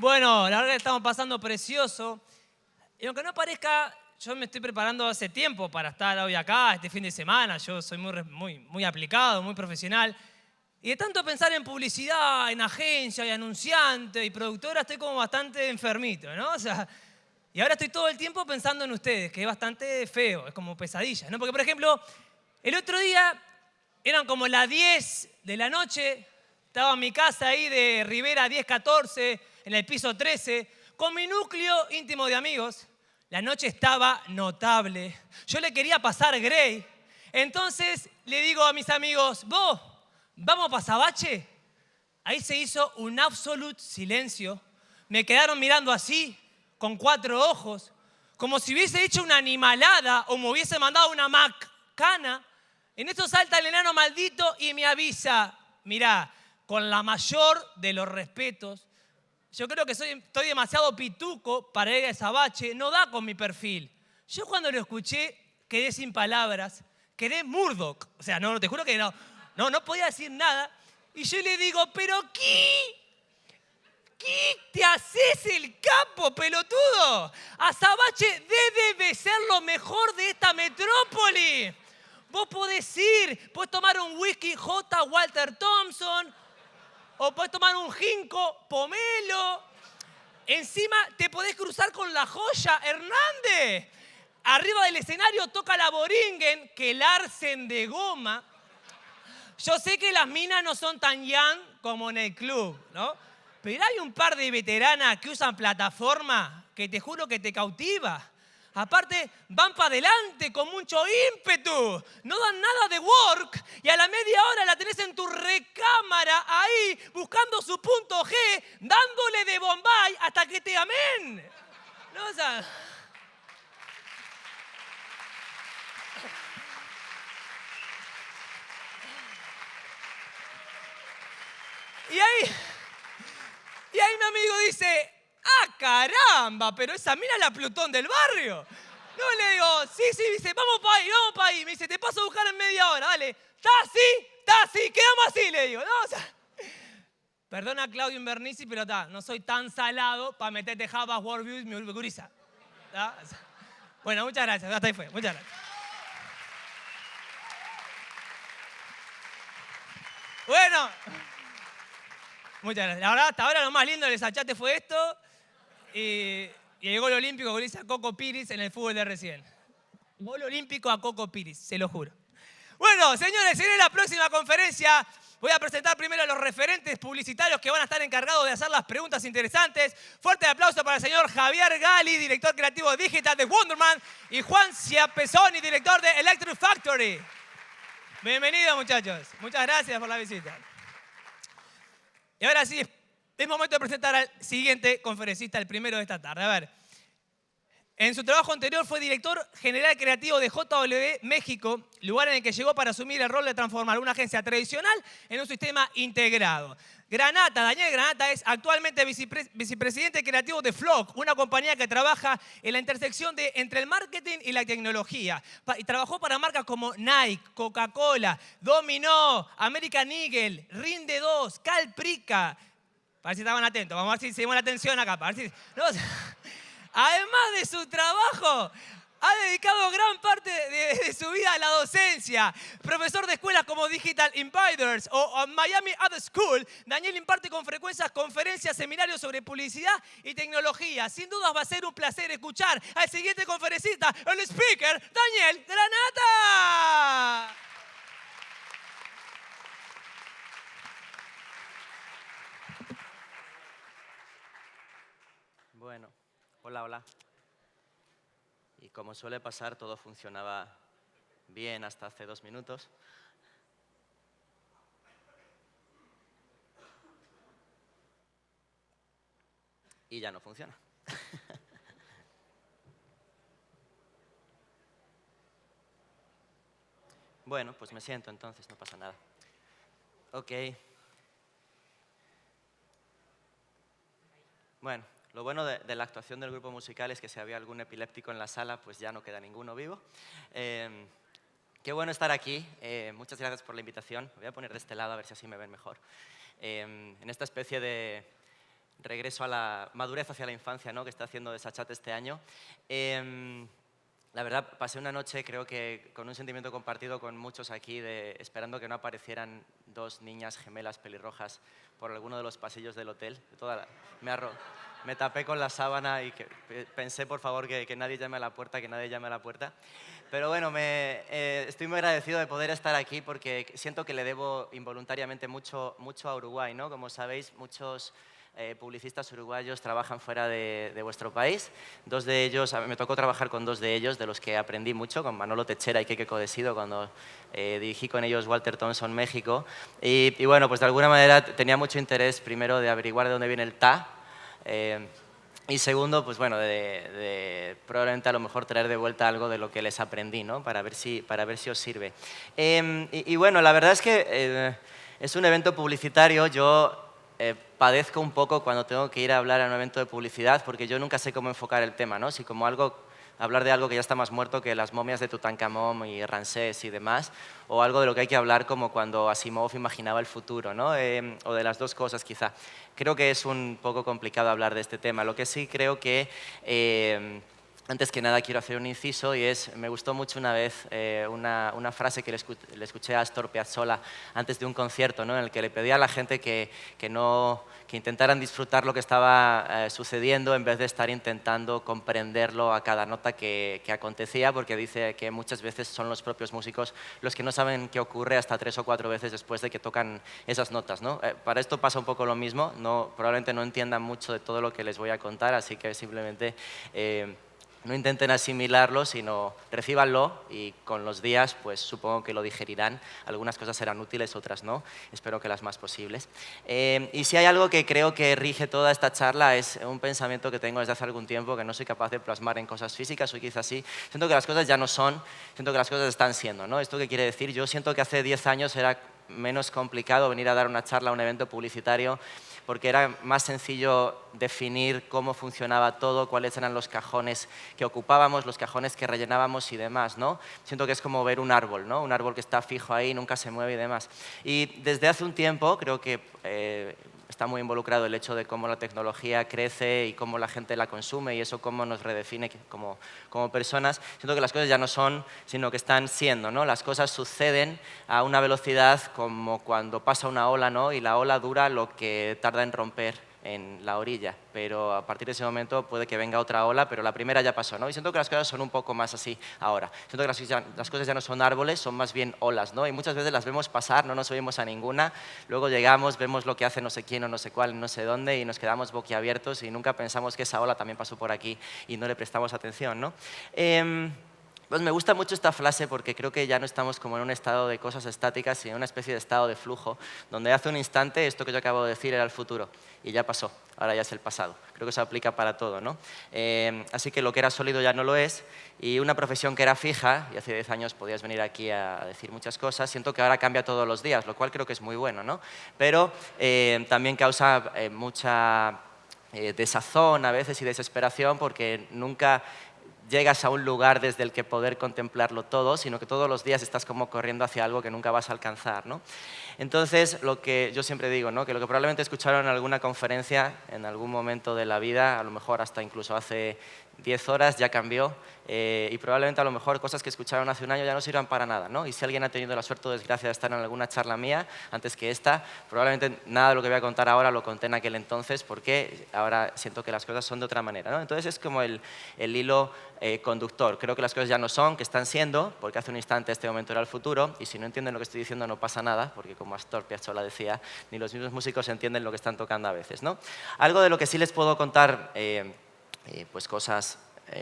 Bueno, la verdad que estamos pasando precioso. Y aunque no parezca, yo me estoy preparando hace tiempo para estar hoy acá, este fin de semana. Yo soy muy aplicado, muy profesional. Y de tanto pensar en publicidad, en agencia y anunciante y productora, estoy como bastante enfermito, ¿no? O sea, y ahora estoy todo el tiempo pensando en ustedes, que es bastante feo, es como pesadilla, ¿no? Porque, por ejemplo, el otro día eran como las 10 de la noche, estaba en mi casa ahí de Rivera 1014, en el piso 13, con mi núcleo íntimo de amigos. La noche estaba notable. Yo le quería pasar Grey. Entonces le digo a mis amigos, vos, ¿vamos para Sabache? Ahí se hizo un absolute silencio. Me quedaron mirando así, con 4 ojos, como si hubiese hecho una animalada o me hubiese mandado una macana. En esto salta el enano maldito y me avisa, mirá, con la mayor de los respetos, yo creo que estoy demasiado pituco para ir a Sabache, no da con mi perfil. Yo cuando lo escuché quedé sin palabras, quedé Murdoch. O sea, no, te juro que no podía decir nada. Y yo le digo, pero ¿qué te haces el capo, pelotudo? Azabache debe ser lo mejor de esta metrópoli. Vos podés ir, podés tomar un whisky J. Walter Thompson, o podés tomar un ginkgo pomelo. Encima te podés cruzar con la joya Hernández. Arriba del escenario toca la Boringen, que Larsen de goma. Yo sé que las minas no son tan young como en el club, ¿no? Pero hay un par de veteranas que usan plataforma que te juro que te cautiva. Aparte, van para adelante con mucho ímpetu. No dan nada de work y a la media hora la tenés en tu recámara ahí buscando su punto G, dándole de Bombay hasta que te amén. ¿No? O sea, y ahí mi amigo dice, ¡ah, caramba! Pero esa mina es la Plutón del barrio. No, le digo, sí, dice, vamos para ahí. Me dice, te paso a buscar en media hora, dale. Está así, quedamos así, le digo. No, o sea, perdona a Claudio Invernici, pero no soy tan salado para meterte Java, Worldviews, mi gurisa. O sea, bueno, muchas gracias, hasta ahí fue, muchas gracias. Bueno, muchas gracias. La verdad, hasta ahora lo más lindo del Sachate fue esto. Y el gol olímpico que le hice a Coco Piris en el fútbol de recién. Gol olímpico a Coco Piris, se lo juro. Bueno, señores, en la próxima conferencia voy a presentar primero a los referentes publicitarios que van a estar encargados de hacer las preguntas interesantes. Fuerte aplauso para el señor Javier Gali, director creativo digital de Wonderman, y Juan Ciapesoni, director de Electric Factory. Bienvenidos, muchachos. Muchas gracias por la visita. Y ahora sí, es momento de presentar al siguiente conferencista, el primero de esta tarde. A ver, en su trabajo anterior fue director general creativo de JW México, lugar en el que llegó para asumir el rol de transformar una agencia tradicional en un sistema integrado. Daniel Granata es actualmente vicepresidente creativo de Flock, una compañía que trabaja en la intersección entre el marketing y la tecnología. Y trabajó para marcas como Nike, Coca-Cola, Dominó, American Eagle, Rinde 2, Calprica. Para ver si estaban atentos. Vamos a ver si seguimos la atención acá. Para ver si, no, además de su trabajo, ha dedicado gran parte de su vida a la docencia. Profesor de escuelas como Digital Invaders o Miami Ad School, Daniel imparte con frecuencia conferencias, seminarios sobre publicidad y tecnología. Sin dudas va a ser un placer escuchar al siguiente conferencista, el speaker, Daniel Granata. Bueno, hola. Y como suele pasar, todo funcionaba bien hasta hace 2 minutos. Y ya no funciona. Bueno, pues me siento entonces, no pasa nada. Ok. Bueno, lo bueno de la actuación del grupo musical es que si había algún epiléptico en la sala, pues ya no queda ninguno vivo. Qué bueno estar aquí. Muchas gracias por la invitación. Me voy a poner de este lado a ver si así me ven mejor. En esta especie de regreso a la madurez hacia la infancia, ¿no?, que está haciendo Desachat este año. La verdad, pasé una noche, creo que con un sentimiento compartido con muchos aquí, esperando que no aparecieran dos niñas gemelas pelirrojas por alguno de los pasillos del hotel. Me tapé con la sábana y pensé, por favor, que nadie llame a la puerta, que nadie llame a la puerta. Pero bueno, estoy muy agradecido de poder estar aquí porque siento que le debo involuntariamente mucho a Uruguay, ¿no? Como sabéis, muchos publicistas uruguayos trabajan fuera de vuestro país. Dos de ellos, me tocó trabajar con dos de ellos, de los que aprendí mucho, con Manolo Techera y Keke Codesido, cuando dirigí con ellos Walter Thompson México. Y bueno, pues de alguna manera tenía mucho interés, primero, de averiguar de dónde viene el TA, y segundo, pues bueno, de probablemente a lo mejor traer de vuelta algo de lo que les aprendí, ¿no?, para ver si os sirve. Y bueno, la verdad es que es un evento publicitario. Yo padezco un poco cuando tengo que ir a hablar a un evento de publicidad porque yo nunca sé cómo enfocar el tema, ¿no? Si como hablar de algo que ya está más muerto que las momias de Tutankamón y Ramsés y demás, o algo de lo que hay que hablar como cuando Asimov imaginaba el futuro, ¿no? O de las dos cosas quizá. Creo que es un poco complicado hablar de este tema. Lo que sí creo que antes que nada quiero hacer un inciso y me gustó mucho una vez una frase que le escuché a Astor Piazzolla antes de un concierto, ¿no?, en el que le pedía a la gente que intentaran disfrutar lo que estaba sucediendo en vez de estar intentando comprenderlo a cada nota que acontecía, porque dice que muchas veces son los propios músicos los que no saben qué ocurre hasta 3 o 4 veces después de que tocan esas notas, ¿no? Para esto pasa un poco lo mismo. Probablemente no entiendan mucho de todo lo que les voy a contar, así que simplemente no intenten asimilarlo, sino recíbanlo y con los días pues supongo que lo digerirán. Algunas cosas serán útiles, otras no. Espero que las más posibles. Y si hay algo que creo que rige toda esta charla es un pensamiento que tengo desde hace algún tiempo que no soy capaz de plasmar en cosas físicas, o quizás sí. Siento que las cosas ya no son, siento que las cosas están siendo, ¿no? ¿Esto qué quiere decir? Yo siento que hace 10 años era menos complicado venir a dar una charla a un evento publicitario porque era más sencillo definir cómo funcionaba todo, cuáles eran los cajones que ocupábamos, los cajones que rellenábamos y demás, ¿no? Siento que es como ver un árbol, ¿no? Un árbol que está fijo ahí, nunca se mueve y demás. Y desde hace un tiempo creo que está muy involucrado el hecho de cómo la tecnología crece y cómo la gente la consume y eso cómo nos redefine como personas. Siento que las cosas ya no son, sino que están siendo, ¿no? Las cosas suceden a una velocidad como cuando pasa una ola, ¿no? Y la ola dura lo que tarda en romper en la orilla, pero a partir de ese momento puede que venga otra ola, pero la primera ya pasó, ¿no? Y siento que las cosas son un poco más así ahora. Siento que las cosas ya no son árboles, son más bien olas, ¿no? Y muchas veces las vemos pasar, no nos subimos a ninguna, luego llegamos, vemos lo que hace no sé quién o no sé cuál, no sé dónde, y nos quedamos boquiabiertos y nunca pensamos que esa ola también pasó por aquí y no le prestamos atención, ¿no? Pues me gusta mucho esta frase porque creo que ya no estamos como en un estado de cosas estáticas, sino en una especie de estado de flujo, donde hace un instante esto que yo acabo de decir era el futuro y ya pasó, ahora ya es el pasado. Creo que eso aplica para todo, ¿no? Así que lo que era sólido ya no lo es, y una profesión que era fija, y hace 10 años podías venir aquí a decir muchas cosas, siento que ahora cambia todos los días, lo cual creo que es muy bueno, ¿no? Pero también causa mucha desazón a veces y desesperación porque nunca llegas a un lugar desde el que poder contemplarlo todo, sino que todos los días estás como corriendo hacia algo que nunca vas a alcanzar, ¿no? Entonces, lo que yo siempre digo, ¿no?, que lo que probablemente escucharon en alguna conferencia en algún momento de la vida, a lo mejor hasta incluso hace 10 horas ya cambió, y probablemente a lo mejor cosas que escucharon hace un año ya no sirvan para nada, ¿no? Y si alguien ha tenido la suerte o desgracia de estar en alguna charla mía antes que esta, probablemente nada de lo que voy a contar ahora lo conté en aquel entonces porque ahora siento que las cosas son de otra manera, ¿no? Entonces es como el hilo conductor. Creo que las cosas ya no son, que están siendo, porque hace un instante este momento era el futuro, y si no entienden lo que estoy diciendo no pasa nada, porque como Astor Piazzolla decía, ni los mismos músicos entienden lo que están tocando a veces, ¿no? Algo de lo que sí les puedo contar, pues cosas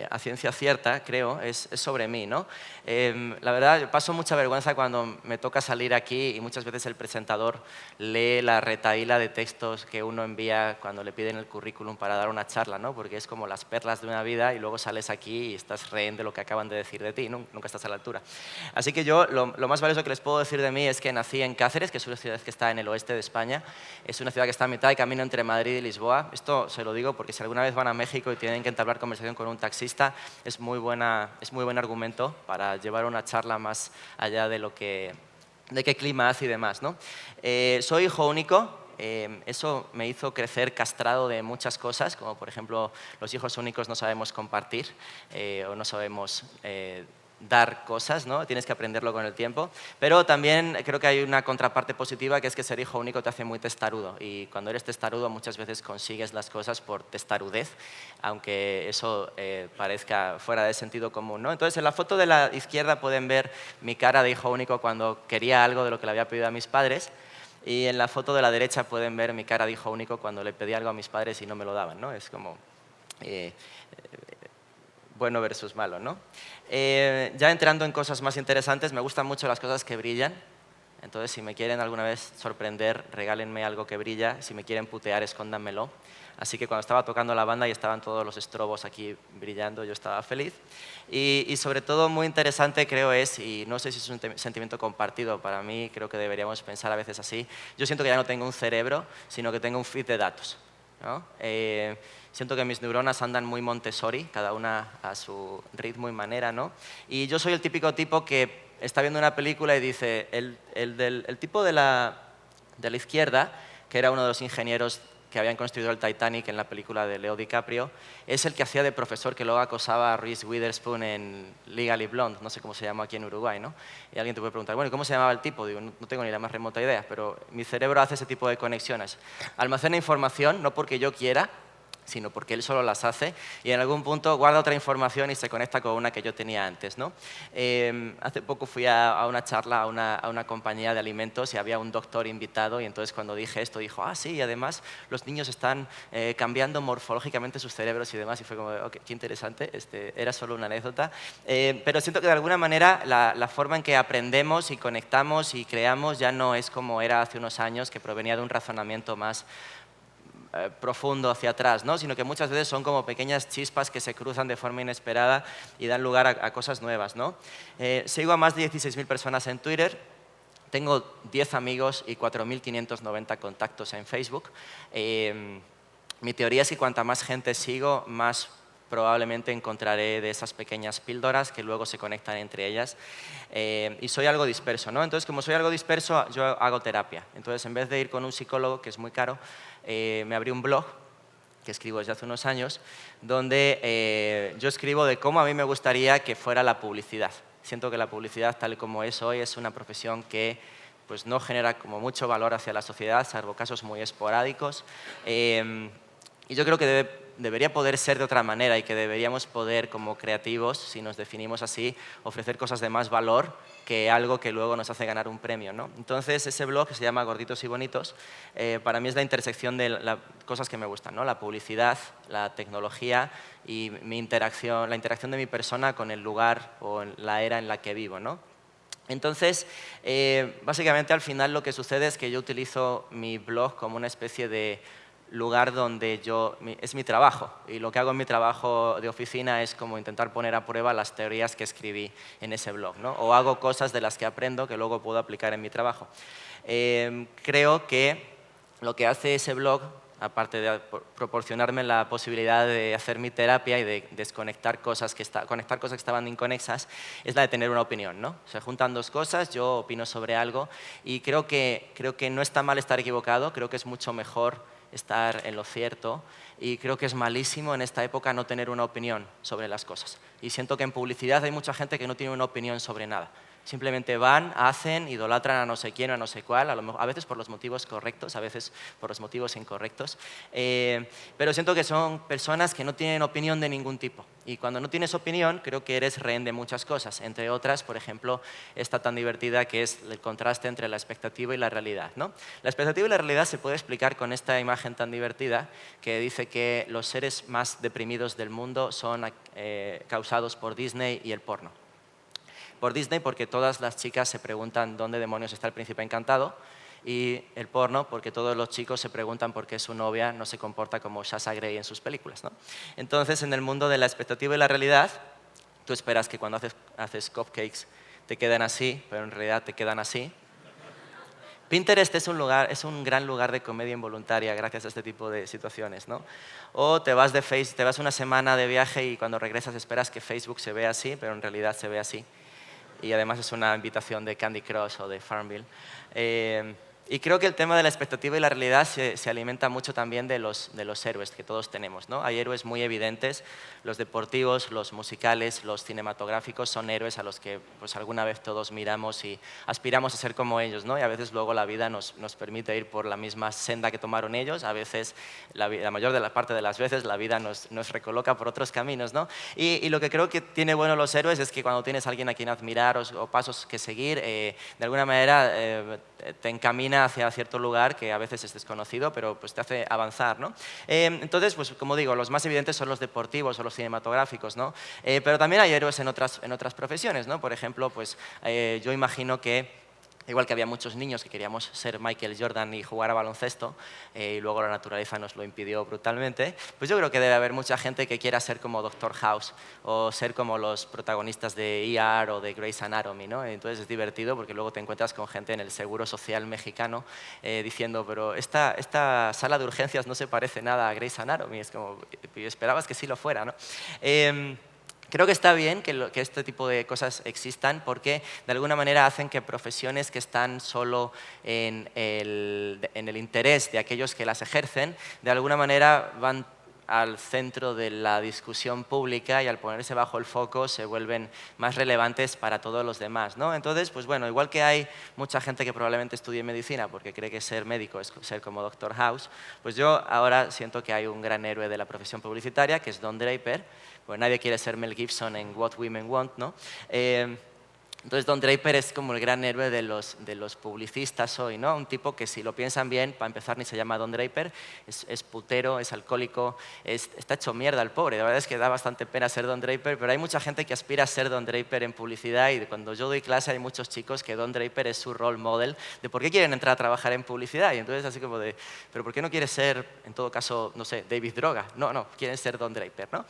a ciencia cierta, creo, es sobre mí, ¿no? La verdad, paso mucha vergüenza cuando me toca salir aquí y muchas veces el presentador lee la retahíla de textos que uno envía cuando le piden el currículum para dar una charla, ¿no? Porque es como las perlas de una vida y luego sales aquí y estás rehén de lo que acaban de decir de ti, nunca estás a la altura. Así que yo lo más valioso que les puedo decir de mí es que nací en Cáceres, que es una ciudad que está en el oeste de España, es una ciudad que está a mitad de camino entre Madrid y Lisboa. Esto se lo digo porque si alguna vez van a México y tienen que entablar conversación con un taxista, es muy buen argumento para llevar una charla más allá de qué clima hace y demás, ¿no? Soy hijo único, eso me hizo crecer castrado de muchas cosas, como por ejemplo, los hijos únicos no sabemos compartir o no sabemos dar cosas, ¿no? Tienes que aprenderlo con el tiempo. Pero también creo que hay una contraparte positiva, que es que ser hijo único te hace muy testarudo. Y cuando eres testarudo muchas veces consigues las cosas por testarudez, aunque eso parezca fuera de sentido común, ¿no? Entonces, en la foto de la izquierda pueden ver mi cara de hijo único cuando quería algo de lo que le había pedido a mis padres. Y en la foto de la derecha pueden ver mi cara de hijo único cuando le pedí algo a mis padres y no me lo daban, ¿no? Es como bueno versus malo, ¿no? Ya entrando en cosas más interesantes, me gustan mucho las cosas que brillan. Entonces, si me quieren alguna vez sorprender, regálenme algo que brilla. Si me quieren putear, escóndanmelo. Así que cuando estaba tocando la banda y estaban todos los estrobos aquí brillando, yo estaba feliz. Y sobre todo muy interesante creo es, y no sé si es un sentimiento compartido, para mí creo que deberíamos pensar a veces así, yo siento que ya no tengo un cerebro, sino que tengo un feed de datos, ¿no? Siento que mis neuronas andan muy Montessori, cada una a su ritmo y manera, ¿no? Y yo soy el típico tipo que está viendo una película y dice, el tipo de la izquierda, que era uno de los ingenieros que habían construido el Titanic en la película de Leo DiCaprio, es el que hacía de profesor que luego acosaba a Reese Witherspoon en Legally Blonde, no sé cómo se llama aquí en Uruguay, ¿no? Y alguien te puede preguntar, bueno, ¿cómo se llamaba el tipo? Digo, no tengo ni la más remota idea, pero mi cerebro hace ese tipo de conexiones. Almacena información, no porque yo quiera, sino porque él solo las hace, y en algún punto guarda otra información y se conecta con una que yo tenía antes, ¿no? Hace poco fui a una charla a una compañía de alimentos y había un doctor invitado, y entonces cuando dije esto dijo, ah, sí, y además los niños están cambiando morfológicamente sus cerebros y demás, y fue como, ok, qué interesante, era solo una anécdota, pero siento que de alguna manera la forma en que aprendemos y conectamos y creamos ya no es como era hace unos años, que provenía de un razonamiento más profundo hacia atrás, ¿no? Sino que muchas veces son como pequeñas chispas que se cruzan de forma inesperada y dan lugar a cosas nuevas, ¿no? Sigo a más de 16.000 personas en Twitter, tengo 10 amigos y 4.590 contactos en Facebook. Mi teoría es que cuanta más gente sigo, más probablemente encontraré de esas pequeñas píldoras que luego se conectan entre ellas. Y soy algo disperso, ¿no? Entonces, como soy algo disperso, yo hago terapia. Entonces, en vez de ir con un psicólogo, que es muy caro, me abrí un blog que escribo desde hace unos años, donde yo escribo de cómo a mí me gustaría que fuera la publicidad. Siento que la publicidad, tal como es hoy, es una profesión que pues, no genera como mucho valor hacia la sociedad, salvo casos muy esporádicos. Y yo creo que debería poder ser de otra manera y que deberíamos poder, como creativos, si nos definimos así, ofrecer cosas de más valor que algo que luego nos hace ganar un premio, ¿no? Entonces, ese blog, que se llama Gorditos y Bonitos, para mí es la intersección de las cosas que me gustan, ¿no? La publicidad, la tecnología y la interacción de mi persona con el lugar o la era en la que vivo, ¿no? Entonces, básicamente al final lo que sucede es que yo utilizo mi blog como una especie de lugar donde es mi trabajo, y lo que hago en mi trabajo de oficina es como intentar poner a prueba las teorías que escribí en ese blog, ¿no? O hago cosas de las que aprendo que luego puedo aplicar en mi trabajo. Creo que lo que hace ese blog, aparte de proporcionarme la posibilidad de hacer mi terapia y de desconectar conectar cosas que estaban inconexas, es la de tener una opinión, ¿no? Se juntan dos cosas, yo opino sobre algo y creo que no está mal estar equivocado, creo que es mucho mejor estar en lo cierto, y creo que es malísimo en esta época no tener una opinión sobre las cosas. Y siento que en publicidad hay mucha gente que no tiene una opinión sobre nada. Simplemente van, hacen, idolatran a no sé quién o a no sé cuál, a veces por los motivos correctos, a veces por los motivos incorrectos. Pero siento que son personas que no tienen opinión de ningún tipo. Y cuando no tienes opinión, creo que eres rehén de muchas cosas. Entre otras, por ejemplo, esta tan divertida que es el contraste entre la expectativa y la realidad, ¿no? La expectativa y la realidad se puede explicar con esta imagen tan divertida que dice que los seres más deprimidos del mundo son causados por Disney y el porno. Por Disney porque todas las chicas se preguntan dónde demonios está el príncipe encantado, y el porno porque todos los chicos se preguntan por qué su novia no se comporta como Sasha Grey en sus películas, ¿no? Entonces, en el mundo de la expectativa y la realidad, tú esperas que cuando haces cupcakes te queden así, pero en realidad te quedan así. Pinterest es un gran lugar de comedia involuntaria gracias a este tipo de situaciones, ¿no? O te vas una semana de viaje y cuando regresas esperas que Facebook se vea así, pero en realidad se ve así. Y además es una invitación de Candy Crush o de Farmville. Y creo que el tema de la expectativa y la realidad se alimenta mucho también de los héroes que todos tenemos, ¿no? Hay héroes muy evidentes, los deportivos, los musicales, los cinematográficos son héroes a los que pues, alguna vez todos miramos y aspiramos a ser como ellos, ¿no? Y a veces luego la vida nos permite ir por la misma senda que tomaron ellos, a veces, la mayor de la parte de las veces, la vida nos recoloca por otros caminos, ¿no? Y lo que creo que tiene bueno los héroes es que cuando tienes a alguien a quien admirar o pasos que seguir, de alguna manera te encamina hacia cierto lugar que a veces es desconocido, pero pues te hace avanzar, ¿no? Entonces, pues como digo, los más evidentes son los deportivos o los cinematográficos, ¿no? Pero también hay héroes en otras profesiones, ¿no? Por ejemplo, pues yo imagino que igual que había muchos niños que queríamos ser Michael Jordan y jugar a baloncesto, y luego la naturaleza nos lo impidió brutalmente, pues yo creo que debe haber mucha gente que quiera ser como Doctor House o ser como los protagonistas de ER o de Grey's Anatomy, ¿no? Entonces es divertido porque luego te encuentras con gente en el Seguro Social mexicano diciendo, pero esta sala de urgencias no se parece nada a Grey's Anatomy, es como, esperabas que sí lo fuera, ¿no? Creo que está bien que este tipo de cosas existan porque de alguna manera hacen que profesiones que están solo en el interés de aquellos que las ejercen, de alguna manera van al centro de la discusión pública y al ponerse bajo el foco se vuelven más relevantes para todos los demás, ¿no? Entonces, pues bueno, igual que hay mucha gente que probablemente estudie medicina porque cree que ser médico es ser como Doctor House, pues yo ahora siento que hay un gran héroe de la profesión publicitaria que es Don Draper, pues nadie quiere ser Mel Gibson en What Women Want, ¿no? Entonces Don Draper es como el gran héroe de los publicistas hoy, ¿no? Un tipo que si lo piensan bien, para empezar ni se llama Don Draper, es putero, es alcohólico, está hecho mierda el pobre. La verdad es que da bastante pena ser Don Draper, pero hay mucha gente que aspira a ser Don Draper en publicidad y cuando yo doy clase hay muchos chicos que Don Draper es su role model de por qué quieren entrar a trabajar en publicidad. Y entonces así como de, pero ¿por qué no quieres ser, en todo caso, no sé, David Droga? No, quieren ser Don Draper, ¿no?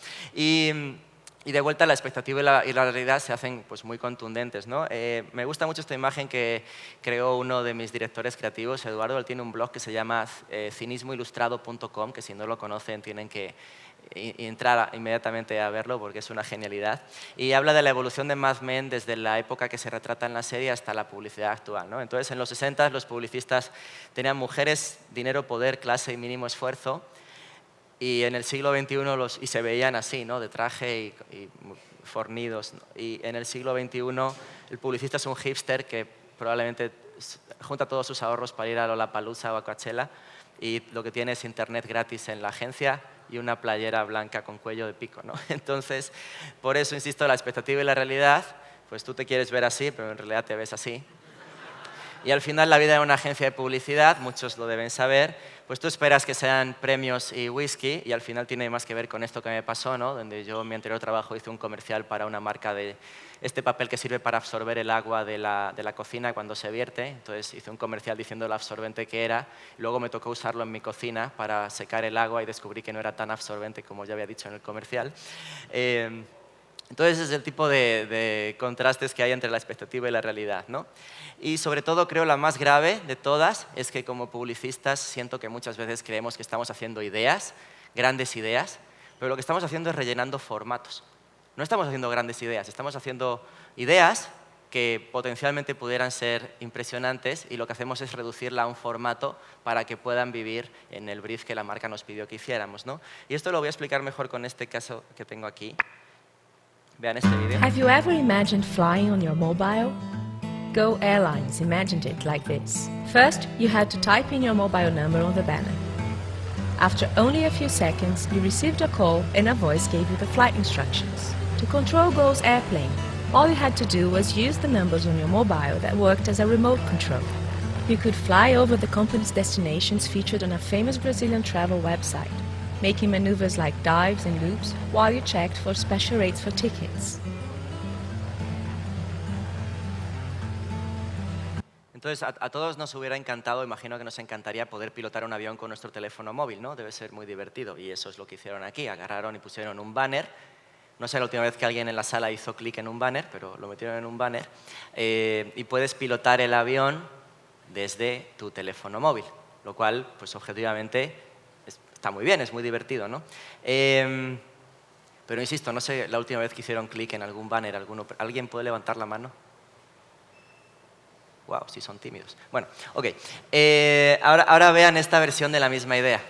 Y de vuelta la expectativa y la realidad se hacen pues, muy contundentes, ¿no? Me gusta mucho esta imagen que creó uno de mis directores creativos, Eduardo. Él tiene un blog que se llama cinismoilustrado.com, que si no lo conocen tienen que entrar inmediatamente a verlo porque es una genialidad. Y habla de la evolución de Mad Men desde la época que se retrata en la serie hasta la publicidad actual, ¿no? Entonces, en los 60 los publicistas tenían mujeres, dinero, poder, clase y mínimo esfuerzo. Y en el siglo XXI y se veían así, ¿no? De traje y fornidos, ¿no? Y en el siglo XXI el publicista es un hipster que probablemente junta todos sus ahorros para ir a Lollapalooza o a Coachella y lo que tiene es internet gratis en la agencia y una playera blanca con cuello de pico, ¿no? Entonces, por eso, insisto, la expectativa y la realidad, pues tú te quieres ver así, pero en realidad te ves así. Y al final la vida de una agencia de publicidad, muchos lo deben saber, pues tú esperas que sean premios y whisky y al final tiene más que ver con esto que me pasó, ¿no? Donde yo en mi anterior trabajo hice un comercial para una marca de este papel que sirve para absorber el agua de la cocina cuando se vierte. Entonces hice un comercial diciendo lo absorbente que era. Luego me tocó usarlo en mi cocina para secar el agua y descubrí que no era tan absorbente como ya había dicho en el comercial. Entonces es el tipo de contrastes que hay entre la expectativa y la realidad, ¿no? Y sobre todo creo la más grave de todas es que como publicistas siento que muchas veces creemos que estamos haciendo ideas, grandes ideas, pero lo que estamos haciendo es rellenando formatos. No estamos haciendo grandes ideas, estamos haciendo ideas que potencialmente pudieran ser impresionantes y lo que hacemos es reducirla a un formato para que puedan vivir en el brief que la marca nos pidió que hiciéramos, ¿no? Y esto lo voy a explicar mejor con este caso que tengo aquí. Vean este vídeo. Have you ever imagined flying on your mobile? Go Airlines imagined it like this. First, you had to type in your mobile number on the banner. After only a few seconds, you received a call and a voice gave you the flight instructions. To control Go's airplane, all you had to do was use the numbers on your mobile that worked as a remote control. You could fly over the company's destinations featured on a famous Brazilian travel website, making maneuvers like dives and loops while you checked for special rates for tickets. Entonces, a todos nos hubiera encantado, imagino que nos encantaría poder pilotar un avión con nuestro teléfono móvil, ¿no? Debe ser muy divertido. Y eso es lo que hicieron aquí. Agarraron y pusieron un banner. No sé la última vez que alguien en la sala hizo clic en un banner, pero lo metieron en un banner. Y puedes pilotar el avión desde tu teléfono móvil, lo cual, pues objetivamente, está muy bien, es muy divertido, ¿no? Pero insisto, no sé la última vez que hicieron clic en algún banner. ¿Alguien puede levantar la mano? Wow, sí son tímidos. Bueno, ok. Ahora vean esta versión de la misma idea.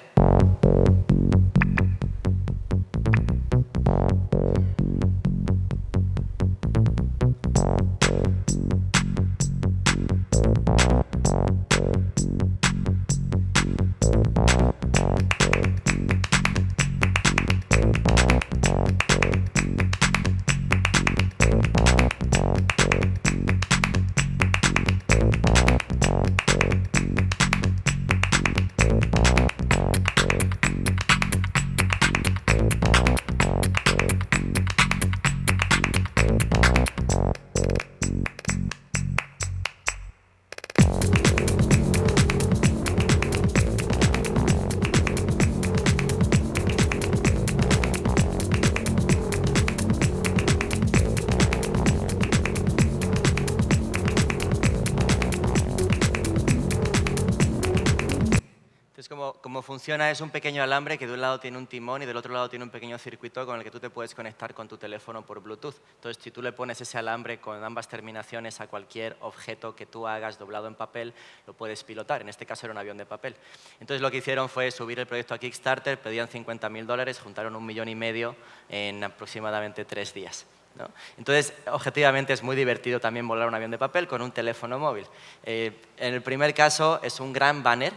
Cómo funciona es un pequeño alambre que de un lado tiene un timón y del otro lado tiene un pequeño circuito con el que tú te puedes conectar con tu teléfono por Bluetooth. Entonces, si tú le pones ese alambre con ambas terminaciones a cualquier objeto que tú hagas doblado en papel, lo puedes pilotar. En este caso era un avión de papel. Entonces, lo que hicieron fue subir el proyecto a Kickstarter, pedían $50.000, juntaron $1,5 millones en aproximadamente 3 días. ¿no? Entonces, objetivamente es muy divertido también volar un avión de papel con un teléfono móvil. En el primer caso es un gran banner.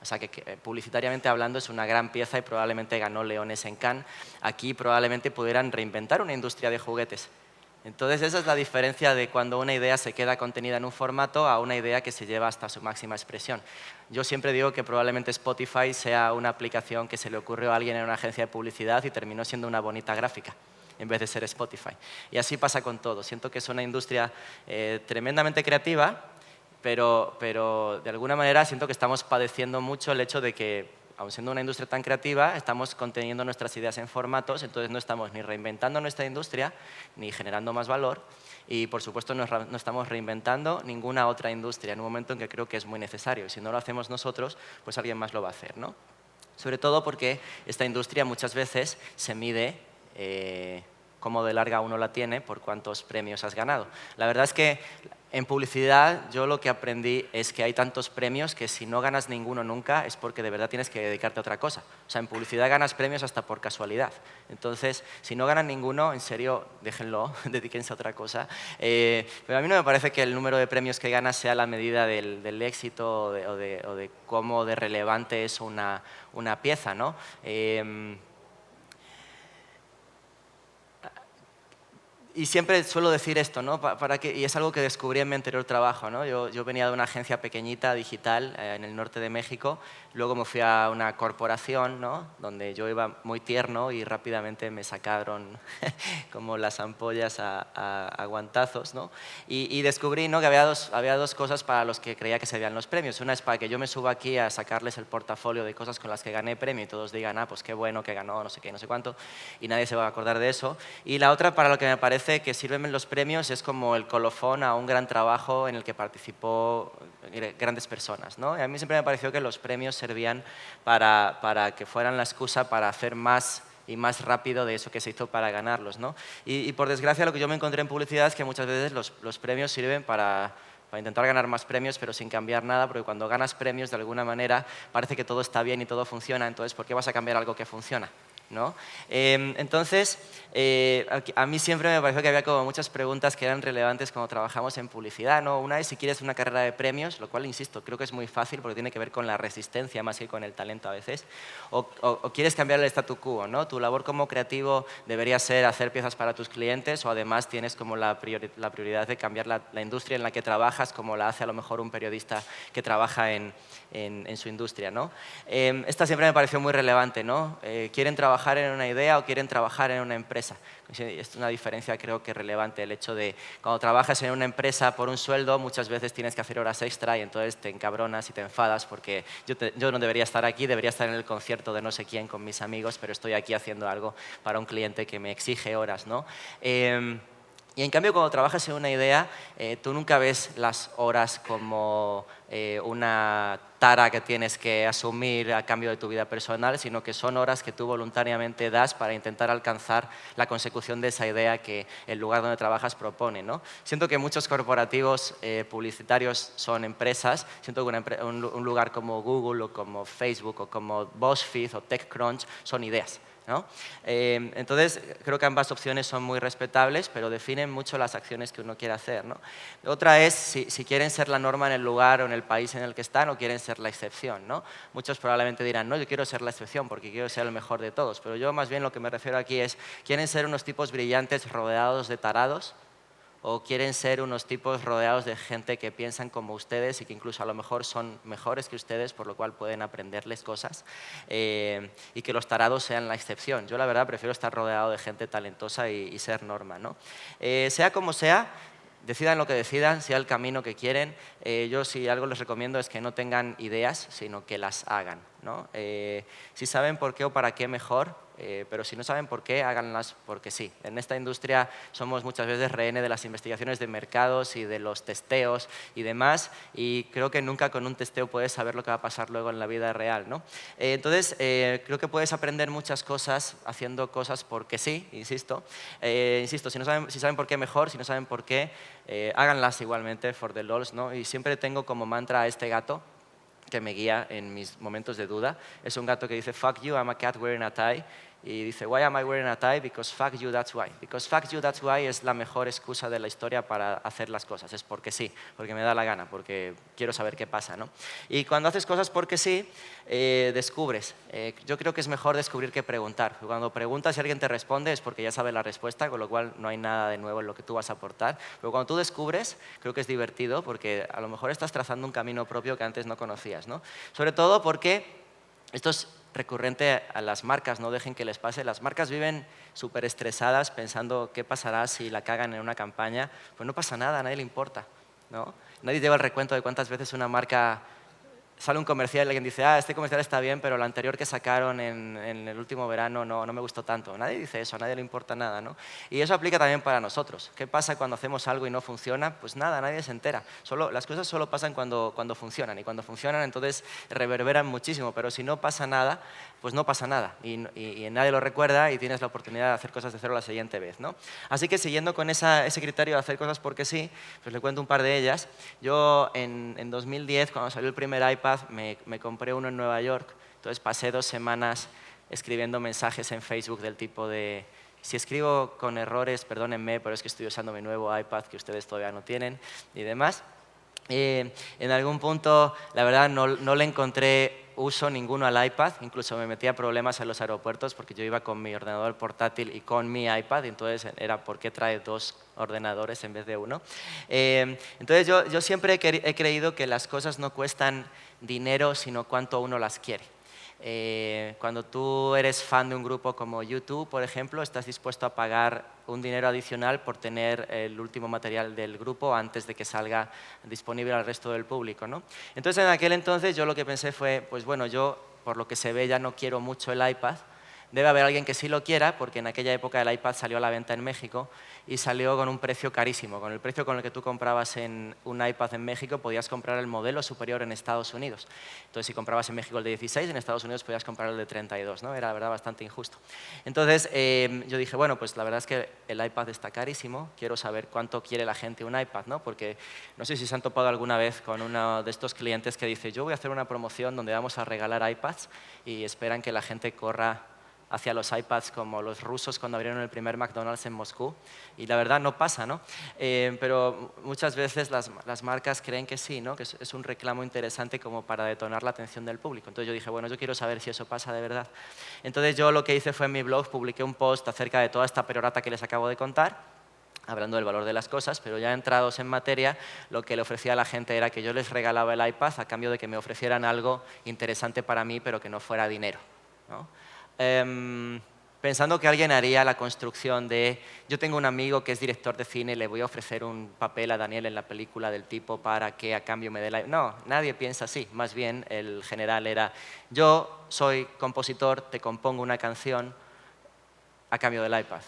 O sea, que publicitariamente hablando es una gran pieza y probablemente ganó Leones en Cannes. Aquí probablemente pudieran reinventar una industria de juguetes. Entonces, esa es la diferencia de cuando una idea se queda contenida en un formato a una idea que se lleva hasta su máxima expresión. Yo siempre digo que probablemente Spotify sea una aplicación que se le ocurrió a alguien en una agencia de publicidad y terminó siendo una bonita gráfica en vez de ser Spotify. Y así pasa con todo. Siento que es una industria tremendamente creativa, pero de alguna manera siento que estamos padeciendo mucho el hecho de que, aun siendo una industria tan creativa, estamos conteniendo nuestras ideas en formatos, entonces no estamos ni reinventando nuestra industria, ni generando más valor, y por supuesto no estamos reinventando ninguna otra industria en un momento en que creo que es muy necesario, y si no lo hacemos nosotros, pues alguien más lo va a hacer, ¿no? Sobre todo porque esta industria muchas veces se mide cómo de larga uno la tiene por cuántos premios has ganado. La verdad es que en publicidad yo lo que aprendí es que hay tantos premios que si no ganas ninguno nunca es porque de verdad tienes que dedicarte a otra cosa. O sea, en publicidad ganas premios hasta por casualidad. Entonces, si no ganan ninguno, en serio, déjenlo, dedíquense a otra cosa. Pero a mí no me parece que el número de premios que ganas sea la medida del éxito o de cómo de relevante es una pieza, ¿no? Y siempre suelo decir esto, ¿no? Y es algo que descubrí en mi anterior trabajo, ¿no? Yo venía de una agencia pequeñita, digital, en el norte de México. Luego me fui a una corporación, ¿no? Donde yo iba muy tierno y rápidamente me sacaron como las ampollas a guantazos, ¿no? Y descubrí, ¿no? que había dos cosas para los que creía que se veían los premios. Una es para que yo me suba aquí a sacarles el portafolio de cosas con las que gané premio y todos digan, ah, pues qué bueno que ganó, no sé qué, no sé cuánto, y nadie se va a acordar de eso. Y la otra, para lo que me parece que sirven los premios, es como el colofón a un gran trabajo en el que participó grandes personas, ¿no? Y a mí siempre me pareció que los premios servían para que fueran la excusa para hacer más y más rápido de eso que se hizo para ganarlos, ¿no? Y por desgracia lo que yo me encontré en publicidad es que muchas veces los premios sirven para intentar ganar más premios, pero sin cambiar nada, porque cuando ganas premios de alguna manera parece que todo está bien y todo funciona, entonces ¿por qué vas a cambiar algo que funciona? ¿No? Entonces, a mí siempre me pareció que había como muchas preguntas que eran relevantes cuando trabajamos en publicidad, ¿no? Una es si quieres una carrera de premios, lo cual, insisto, creo que es muy fácil porque tiene que ver con la resistencia más que con el talento a veces, o quieres cambiar el statu quo, ¿no? Tu labor como creativo debería ser hacer piezas para tus clientes o además tienes como la prioridad de cambiar la industria en la que trabajas como la hace a lo mejor un periodista que trabaja en su industria, ¿no? Esta siempre me pareció muy relevante, ¿no? ¿Quieren trabajar en una idea o quieren trabajar en una empresa? Es una diferencia creo que relevante, el hecho de cuando trabajas en una empresa por un sueldo muchas veces tienes que hacer horas extra y entonces te encabronas y te enfadas porque yo no debería estar aquí, debería estar en el concierto de no sé quién con mis amigos, pero estoy aquí haciendo algo para un cliente que me exige horas, ¿no? Y en cambio, cuando trabajas en una idea, tú nunca ves las horas como una tara que tienes que asumir a cambio de tu vida personal, sino que son horas que tú voluntariamente das para intentar alcanzar la consecución de esa idea que el lugar donde trabajas propone, ¿no? Siento que muchos corporativos publicitarios son empresas, siento que un lugar como Google o como Facebook o como BuzzFeed o TechCrunch son ideas, ¿no? Entonces, creo que ambas opciones son muy respetables, pero definen mucho las acciones que uno quiere hacer, ¿no? Otra es si quieren ser la norma en el lugar o en el país en el que están o quieren ser la excepción, ¿no? Muchos probablemente dirán, no, yo quiero ser la excepción porque quiero ser el mejor de todos, pero yo más bien lo que me refiero aquí es, ¿quieren ser unos tipos brillantes rodeados de tarados? ¿O quieren ser unos tipos rodeados de gente que piensan como ustedes y que incluso a lo mejor son mejores que ustedes, por lo cual pueden aprenderles cosas y que los tarados sean la excepción? Yo la verdad prefiero estar rodeado de gente talentosa y ser norma, ¿no? Sea como sea, decidan lo que decidan, sea el camino que quieren. Yo si algo les recomiendo es que no tengan ideas, sino que las hagan, ¿no? Si saben por qué o para qué, mejor. Pero si no saben por qué, háganlas porque sí. En esta industria somos muchas veces rehenes de las investigaciones de mercados y de los testeos y demás, y creo que nunca con un testeo puedes saber lo que va a pasar luego en la vida real, ¿no? Entonces, creo que puedes aprender muchas cosas haciendo cosas porque sí, insisto. Insisto, si saben por qué, mejor. Si no saben por qué, háganlas igualmente, for the lols, ¿no? Y siempre tengo como mantra a este gato que me guía en mis momentos de duda. Es un gato que dice, fuck you, I'm a cat wearing a tie. Y dice, why am I wearing a tie? Because fuck you, that's why. Because fuck you, that's why es la mejor excusa de la historia para hacer las cosas. Es porque sí, porque me da la gana, porque quiero saber qué pasa, ¿no? Y cuando haces cosas porque sí, descubres. Yo creo que es mejor descubrir que preguntar. Cuando preguntas y alguien te responde es porque ya sabe la respuesta, con lo cual no hay nada de nuevo en lo que tú vas a aportar. Pero cuando tú descubres, creo que es divertido porque a lo mejor estás trazando un camino propio que antes no conocías, ¿no? Sobre todo porque esto es recurrente a las marcas, no dejen que les pase. Las marcas viven súper estresadas pensando qué pasará si la cagan en una campaña. Pues no pasa nada, a nadie le importa, ¿no? Nadie lleva el recuento de cuántas veces una marca sale un comercial y alguien dice, este comercial está bien, pero el anterior que sacaron en el último verano no me gustó tanto. Nadie dice eso, a nadie le importa nada, ¿no? Y eso aplica también para nosotros. ¿Qué pasa cuando hacemos algo y no funciona? Pues nada, nadie se entera. Las cosas solo pasan cuando funcionan, y cuando funcionan entonces reverberan muchísimo, pero si no pasa nada, pues no pasa nada y nadie lo recuerda y tienes la oportunidad de hacer cosas de cero la siguiente vez, ¿no? Así que siguiendo con ese criterio de hacer cosas porque sí, pues le cuento un par de ellas. Yo en 2010, cuando salió el primer iPad, me compré uno en Nueva York. Entonces pasé 2 semanas escribiendo mensajes en Facebook del tipo de, si escribo con errores, perdónenme, pero es que estoy usando mi nuevo iPad que ustedes todavía no tienen y demás. En algún punto, la verdad, no le encontré uso ninguno al iPad, incluso me metía problemas en los aeropuertos porque yo iba con mi ordenador portátil y con mi iPad, y entonces era ¿por qué trae 2 ordenadores en vez de 1? Entonces yo siempre he creído que las cosas no cuestan dinero, sino cuánto uno las quiere. Cuando tú eres fan de un grupo como YouTube, por ejemplo, estás dispuesto a pagar un dinero adicional por tener el último material del grupo antes de que salga disponible al resto del público, ¿no? Entonces, en aquel entonces yo lo que pensé fue, pues bueno, yo por lo que se ve ya no quiero mucho el iPad. Debe haber alguien que sí lo quiera, porque en aquella época el iPad salió a la venta en México y salió con un precio carísimo. Con el precio con el que tú comprabas un iPad en México, podías comprar el modelo superior en Estados Unidos. Entonces, si comprabas en México el de 16, en Estados Unidos podías comprar el de 32, ¿no? Era, la verdad, bastante injusto. Entonces, yo dije, bueno, pues la verdad es que el iPad está carísimo, quiero saber cuánto quiere la gente un iPad, ¿no? Porque no sé si se han topado alguna vez con uno de estos clientes que dice, yo voy a hacer una promoción donde vamos a regalar iPads, y esperan que la gente corra hacia los iPads como los rusos cuando abrieron el primer McDonald's en Moscú, y la verdad no pasa, ¿no? Pero muchas veces las marcas creen que sí, ¿no? Que es un reclamo interesante como para detonar la atención del público. Entonces yo dije, bueno, yo quiero saber si eso pasa de verdad. Entonces yo lo que hice fue en mi blog, publiqué un post acerca de toda esta perorata que les acabo de contar, hablando del valor de las cosas, pero ya entrados en materia, lo que le ofrecía a la gente era que yo les regalaba el iPad a cambio de que me ofrecieran algo interesante para mí, pero que no fuera dinero, ¿no? Pensando que alguien haría la construcción de, yo tengo un amigo que es director de cine, le voy a ofrecer un papel a Daniel en la película del tipo para que a cambio me dé la... No, nadie piensa así. Más bien el general era, yo soy compositor, te compongo una canción a cambio del iPad,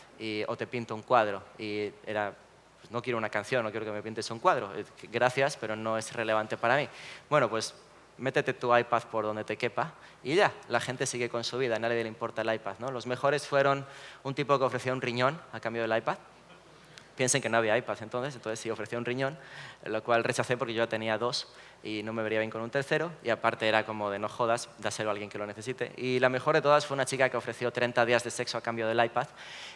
o te pinto un cuadro. Y era, pues no quiero una canción, no quiero que me pintes un cuadro. Gracias, pero no es relevante para mí. Bueno, pues métete tu iPad por donde te quepa y ya, la gente sigue con su vida, a nadie le importa el iPad, ¿no? Los mejores fueron un tipo que ofrecía un riñón a cambio del iPad. Piensen que no había iPad entonces sí ofrecía un riñón, lo cual rechacé porque yo ya tenía 2 y no me vería bien con un tercero, y aparte era como de no jodas, dáselo a alguien que lo necesite. Y la mejor de todas fue una chica que ofreció 30 días de sexo a cambio del iPad,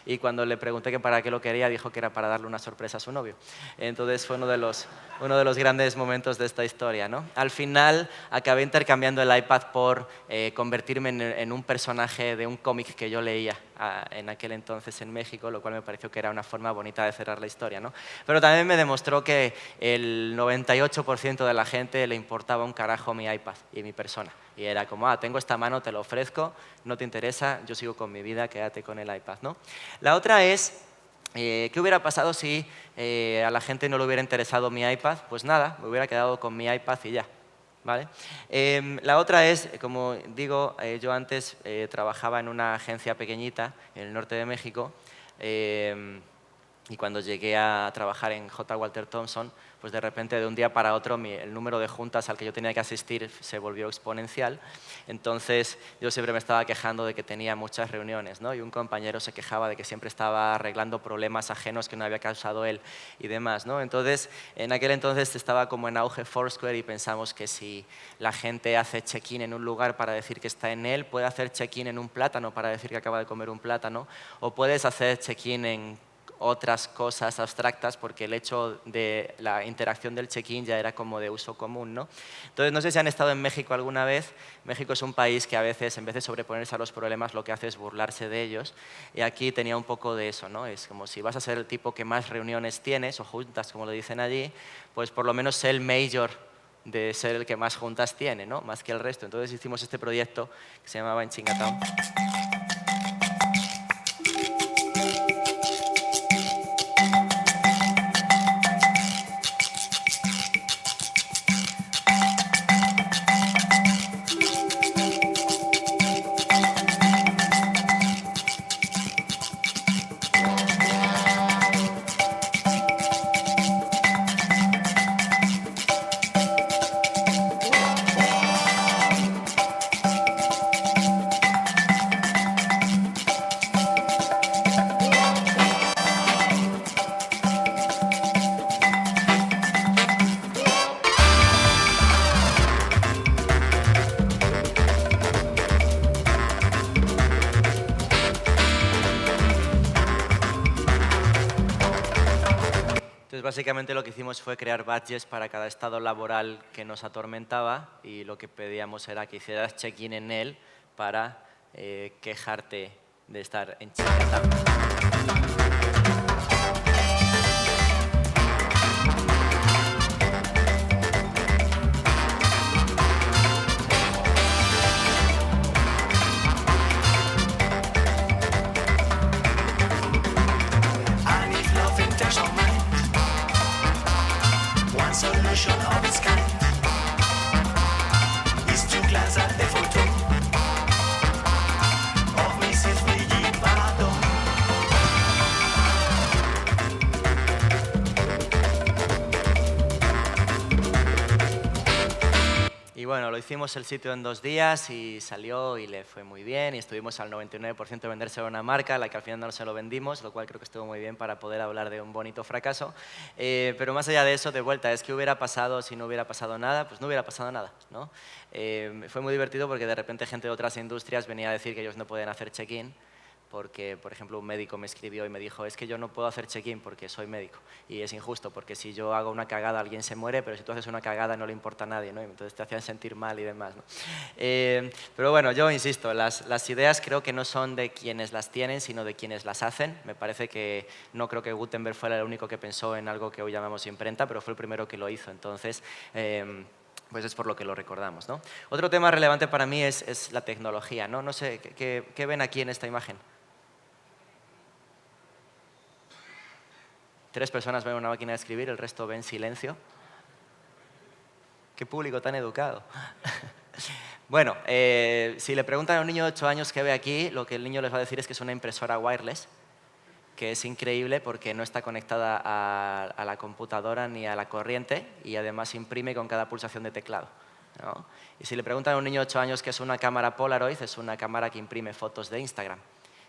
y cuando le pregunté que para qué lo quería, dijo que era para darle una sorpresa a su novio. Entonces fue uno de los grandes momentos de esta historia, ¿no? Al final acabé intercambiando el iPad por convertirme en un personaje de un cómic que yo leía en aquel entonces en México, lo cual me pareció que era una forma bonita de cerrar la historia, ¿no? Pero también me demostró que el 98% de la gente le importaba un carajo mi iPad y mi persona. Y era como, tengo esta mano, te lo ofrezco, no te interesa, yo sigo con mi vida, quédate con el iPad, ¿no? La otra es, ¿qué hubiera pasado si a la gente no le hubiera interesado mi iPad? Pues nada, me hubiera quedado con mi iPad y ya. ¿Vale? La otra es, como digo, yo antes trabajaba en una agencia pequeñita en el norte de México, y cuando llegué a trabajar en J. Walter Thompson, pues de repente de un día para otro el número de juntas al que yo tenía que asistir se volvió exponencial. Entonces yo siempre me estaba quejando de que tenía muchas reuniones, ¿no? Y un compañero se quejaba de que siempre estaba arreglando problemas ajenos que no había causado él y demás, ¿no? Entonces, en aquel entonces estaba como en auge Foursquare y pensamos que si la gente hace check-in en un lugar para decir que está en él, puede hacer check-in en un plátano para decir que acaba de comer un plátano, o puedes hacer check-in en otras cosas abstractas, porque el hecho de la interacción del check-in ya era como de uso común, ¿no? Entonces, no sé si han estado en México alguna vez. México es un país que a veces, en vez de sobreponerse a los problemas, lo que hace es burlarse de ellos. Y aquí tenía un poco de eso, ¿no? Es como si vas a ser el tipo que más reuniones tienes, o juntas, como lo dicen allí, pues por lo menos sé el mayor de ser el que más juntas tiene, ¿no? Más que el resto. Entonces hicimos este proyecto que se llamaba En Chinatown. Básicamente lo que hicimos fue crear badges para cada estado laboral que nos atormentaba, y lo que pedíamos era que hicieras check-in en él para quejarte de estar en Chinatown. Y bueno, lo hicimos el sitio en 2 días y salió y le fue muy bien, y estuvimos al 99% de vendérselo a una marca a la que al final no se lo vendimos, lo cual creo que estuvo muy bien para poder hablar de un bonito fracaso. Pero más allá de eso, de vuelta, es que hubiera pasado si no hubiera pasado nada, pues no hubiera pasado nada, ¿no? Fue muy divertido porque de repente gente de otras industrias venía a decir que ellos no pueden hacer check-in, porque, por ejemplo, un médico me escribió y me dijo, es que yo no puedo hacer check-in porque soy médico, y es injusto, porque si yo hago una cagada alguien se muere, pero si tú haces una cagada no le importa a nadie, ¿no? Y entonces te hacían sentir mal y demás, ¿no? Pero bueno, yo insisto, las ideas creo que no son de quienes las tienen, sino de quienes las hacen. Me parece que no creo que Gutenberg fuera el único que pensó en algo que hoy llamamos imprenta, pero fue el primero que lo hizo, entonces pues es por lo que lo recordamos, ¿no? Otro tema relevante para mí es la tecnología, ¿no? No sé, ¿qué ven aquí en esta imagen? 3 personas ven una máquina de escribir, el resto ven silencio. ¡Qué público tan educado! Bueno, si le preguntan a un niño de 8 años qué ve aquí, lo que el niño les va a decir es que es una impresora wireless, que es increíble porque no está conectada a la computadora ni a la corriente, y además imprime con cada pulsación de teclado. ¿no? Y si le preguntan a un niño de 8 años qué es una cámara Polaroid, es una cámara que imprime fotos de Instagram.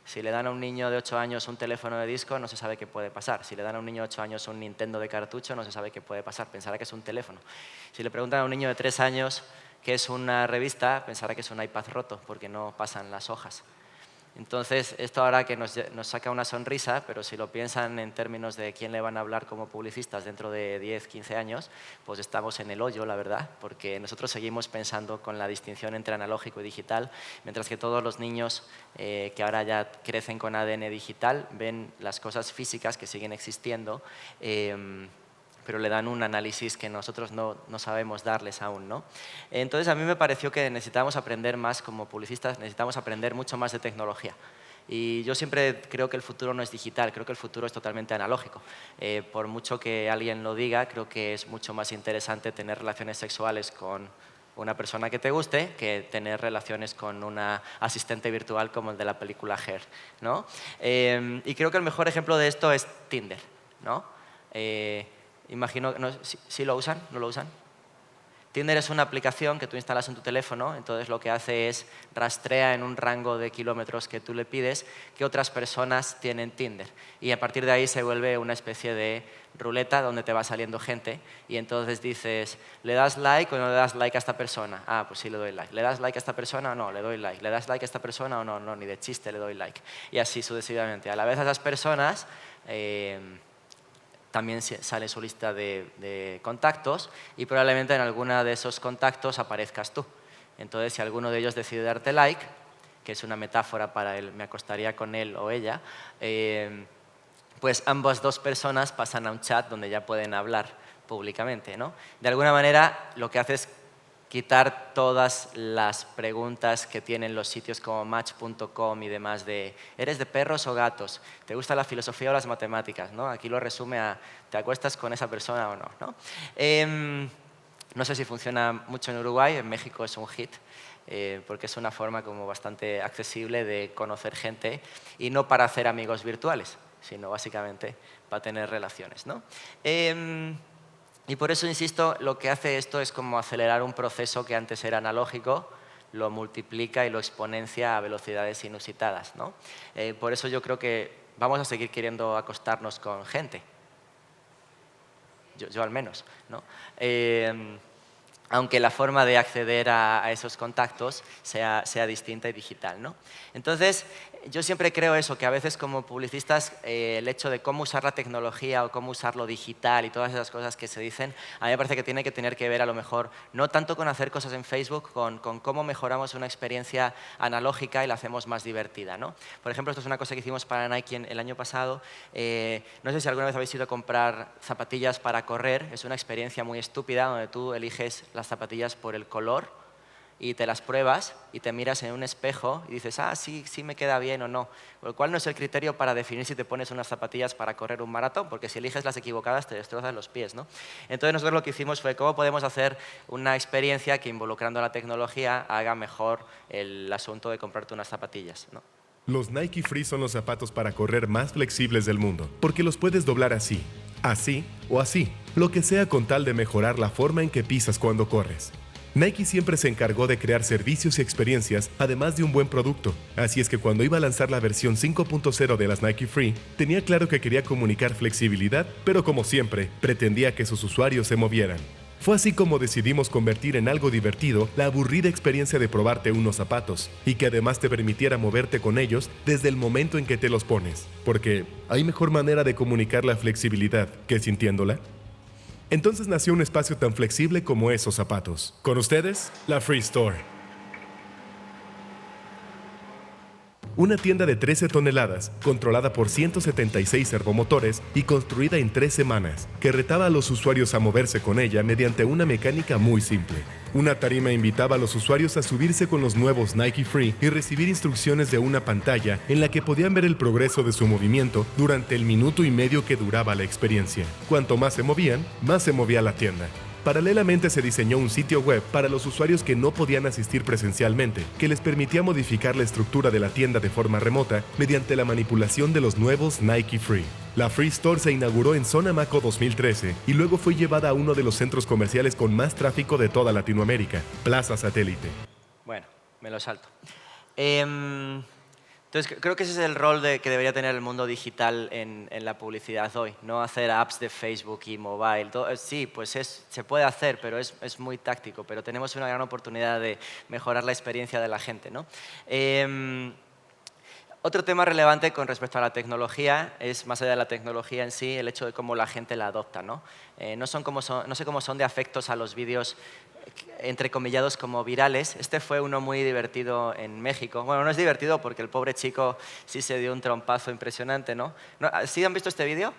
Si le dan a un niño de 8 años un teléfono de disco, no se sabe qué puede pasar. Si le dan a un niño de 8 años un Nintendo de cartucho, no se sabe qué puede pasar. Pensará que es un teléfono. Si le preguntan a un niño de 3 años qué es una revista, pensará que es un iPad roto, porque no pasan las hojas. Entonces, esto ahora que nos saca una sonrisa, pero si lo piensan en términos de quién le van a hablar como publicistas dentro de 10, 15 años, pues estamos en el hoyo, la verdad, porque nosotros seguimos pensando con la distinción entre analógico y digital, mientras que todos los niños que ahora ya crecen con ADN digital ven las cosas físicas que siguen existiendo, pero le dan un análisis que nosotros no sabemos darles aún, ¿no? Entonces, a mí me pareció que necesitábamos aprender más como publicistas, necesitamos aprender mucho más de tecnología. Y yo siempre creo que el futuro no es digital, creo que el futuro es totalmente analógico. Por mucho que alguien lo diga, creo que es mucho más interesante tener relaciones sexuales con una persona que te guste que tener relaciones con una asistente virtual como el de la película Her, ¿no? Y creo que el mejor ejemplo de esto es Tinder, ¿no? Imagino, ¿sí lo usan? ¿No lo usan? Tinder es una aplicación que tú instalas en tu teléfono, entonces lo que hace es rastrea en un rango de kilómetros que tú le pides que otras personas tienen Tinder. Y a partir de ahí se vuelve una especie de ruleta donde te va saliendo gente y entonces dices, ¿le das like o no le das like a esta persona? Ah, pues sí le doy like. ¿Le das like a esta persona o no? Le doy like. ¿Le das like a esta persona o no? No, ni de chiste le doy like. Y así sucesivamente. A la vez a esas personas también sale su lista de contactos y probablemente en alguno de esos contactos aparezcas tú. Entonces, si alguno de ellos decide darte like, que es una metáfora para el me acostaría con él o ella, pues ambas dos personas pasan a un chat donde ya pueden hablar públicamente, ¿no? De alguna manera, lo que hace es quitar todas las preguntas que tienen los sitios como Match.com y demás de ¿eres de perros o gatos? ¿Te gusta la filosofía o las matemáticas? ¿No? Aquí lo resume a ¿te acuestas con esa persona o no? ¿No? No sé si funciona mucho en Uruguay, en México es un hit, porque es una forma como bastante accesible de conocer gente y no para hacer amigos virtuales, sino básicamente para tener relaciones, ¿no? Y por eso, insisto, lo que hace esto es como acelerar un proceso que antes era analógico, lo multiplica y lo exponencia a velocidades inusitadas, ¿no? Por eso yo creo que vamos a seguir queriendo acostarnos con gente. Yo al menos, ¿no? Aunque la forma de acceder a esos contactos sea distinta y digital, ¿no? Entonces, yo siempre creo eso, que a veces como publicistas el hecho de cómo usar la tecnología o cómo usar lo digital y todas esas cosas que se dicen, a mí me parece que tiene que tener que ver a lo mejor no tanto con hacer cosas en Facebook, con cómo mejoramos una experiencia analógica y la hacemos más divertida, ¿no? Por ejemplo, esto es una cosa que hicimos para Nike el año pasado. No sé si alguna vez habéis ido a comprar zapatillas para correr, es una experiencia muy estúpida donde tú eliges las zapatillas por el color y te las pruebas y te miras en un espejo y dices, ah, sí me queda bien o no. Lo cual no es el criterio para definir si te pones unas zapatillas para correr un maratón, porque si eliges las equivocadas te destrozas los pies, ¿no? Entonces nosotros lo que hicimos fue cómo podemos hacer una experiencia que involucrando la tecnología haga mejor el asunto de comprarte unas zapatillas, ¿no? Los Nike Free son los zapatos para correr más flexibles del mundo, porque los puedes doblar así, así o así, lo que sea con tal de mejorar la forma en que pisas cuando corres. Nike siempre se encargó de crear servicios y experiencias, además de un buen producto. Así es que cuando iba a lanzar la versión 5.0 de las Nike Free, tenía claro que quería comunicar flexibilidad, pero como siempre, pretendía que sus usuarios se movieran. Fue así como decidimos convertir en algo divertido la aburrida experiencia de probarte unos zapatos, y que además te permitiera moverte con ellos desde el momento en que te los pones. Porque ¿hay mejor manera de comunicar la flexibilidad que sintiéndola? Entonces nació un espacio tan flexible como esos zapatos. Con ustedes, la Free Store. Una tienda de 13 toneladas, controlada por 176 servomotores y construida en 3 semanas, que retaba a los usuarios a moverse con ella mediante una mecánica muy simple. Una tarima invitaba a los usuarios a subirse con los nuevos Nike Free y recibir instrucciones de una pantalla en la que podían ver el progreso de su movimiento durante el minuto y medio que duraba la experiencia. Cuanto más se movían, más se movía la tienda. Paralelamente se diseñó un sitio web para los usuarios que no podían asistir presencialmente, que les permitía modificar la estructura de la tienda de forma remota mediante la manipulación de los nuevos Nike Free. La Free Store se inauguró en Zona Maco 2013 y luego fue llevada a uno de los centros comerciales con más tráfico de toda Latinoamérica, Plaza Satélite. Bueno, me lo salto. Entonces, creo que ese es el rol que debería tener el mundo digital en la publicidad hoy, no hacer apps de Facebook y mobile. Sí, pues se puede hacer, pero es muy táctico, pero tenemos una gran oportunidad de mejorar la experiencia de la gente, ¿no? Otro tema relevante con respecto a la tecnología es, más allá de la tecnología en sí, el hecho de cómo la gente la adopta, ¿no? No sé cómo son de afectos a los vídeos entrecomillados como virales. Este fue uno muy divertido en México. Bueno, no es divertido porque el pobre chico sí se dio un trompazo impresionante, ¿no? ¿Sí han visto este vídeo?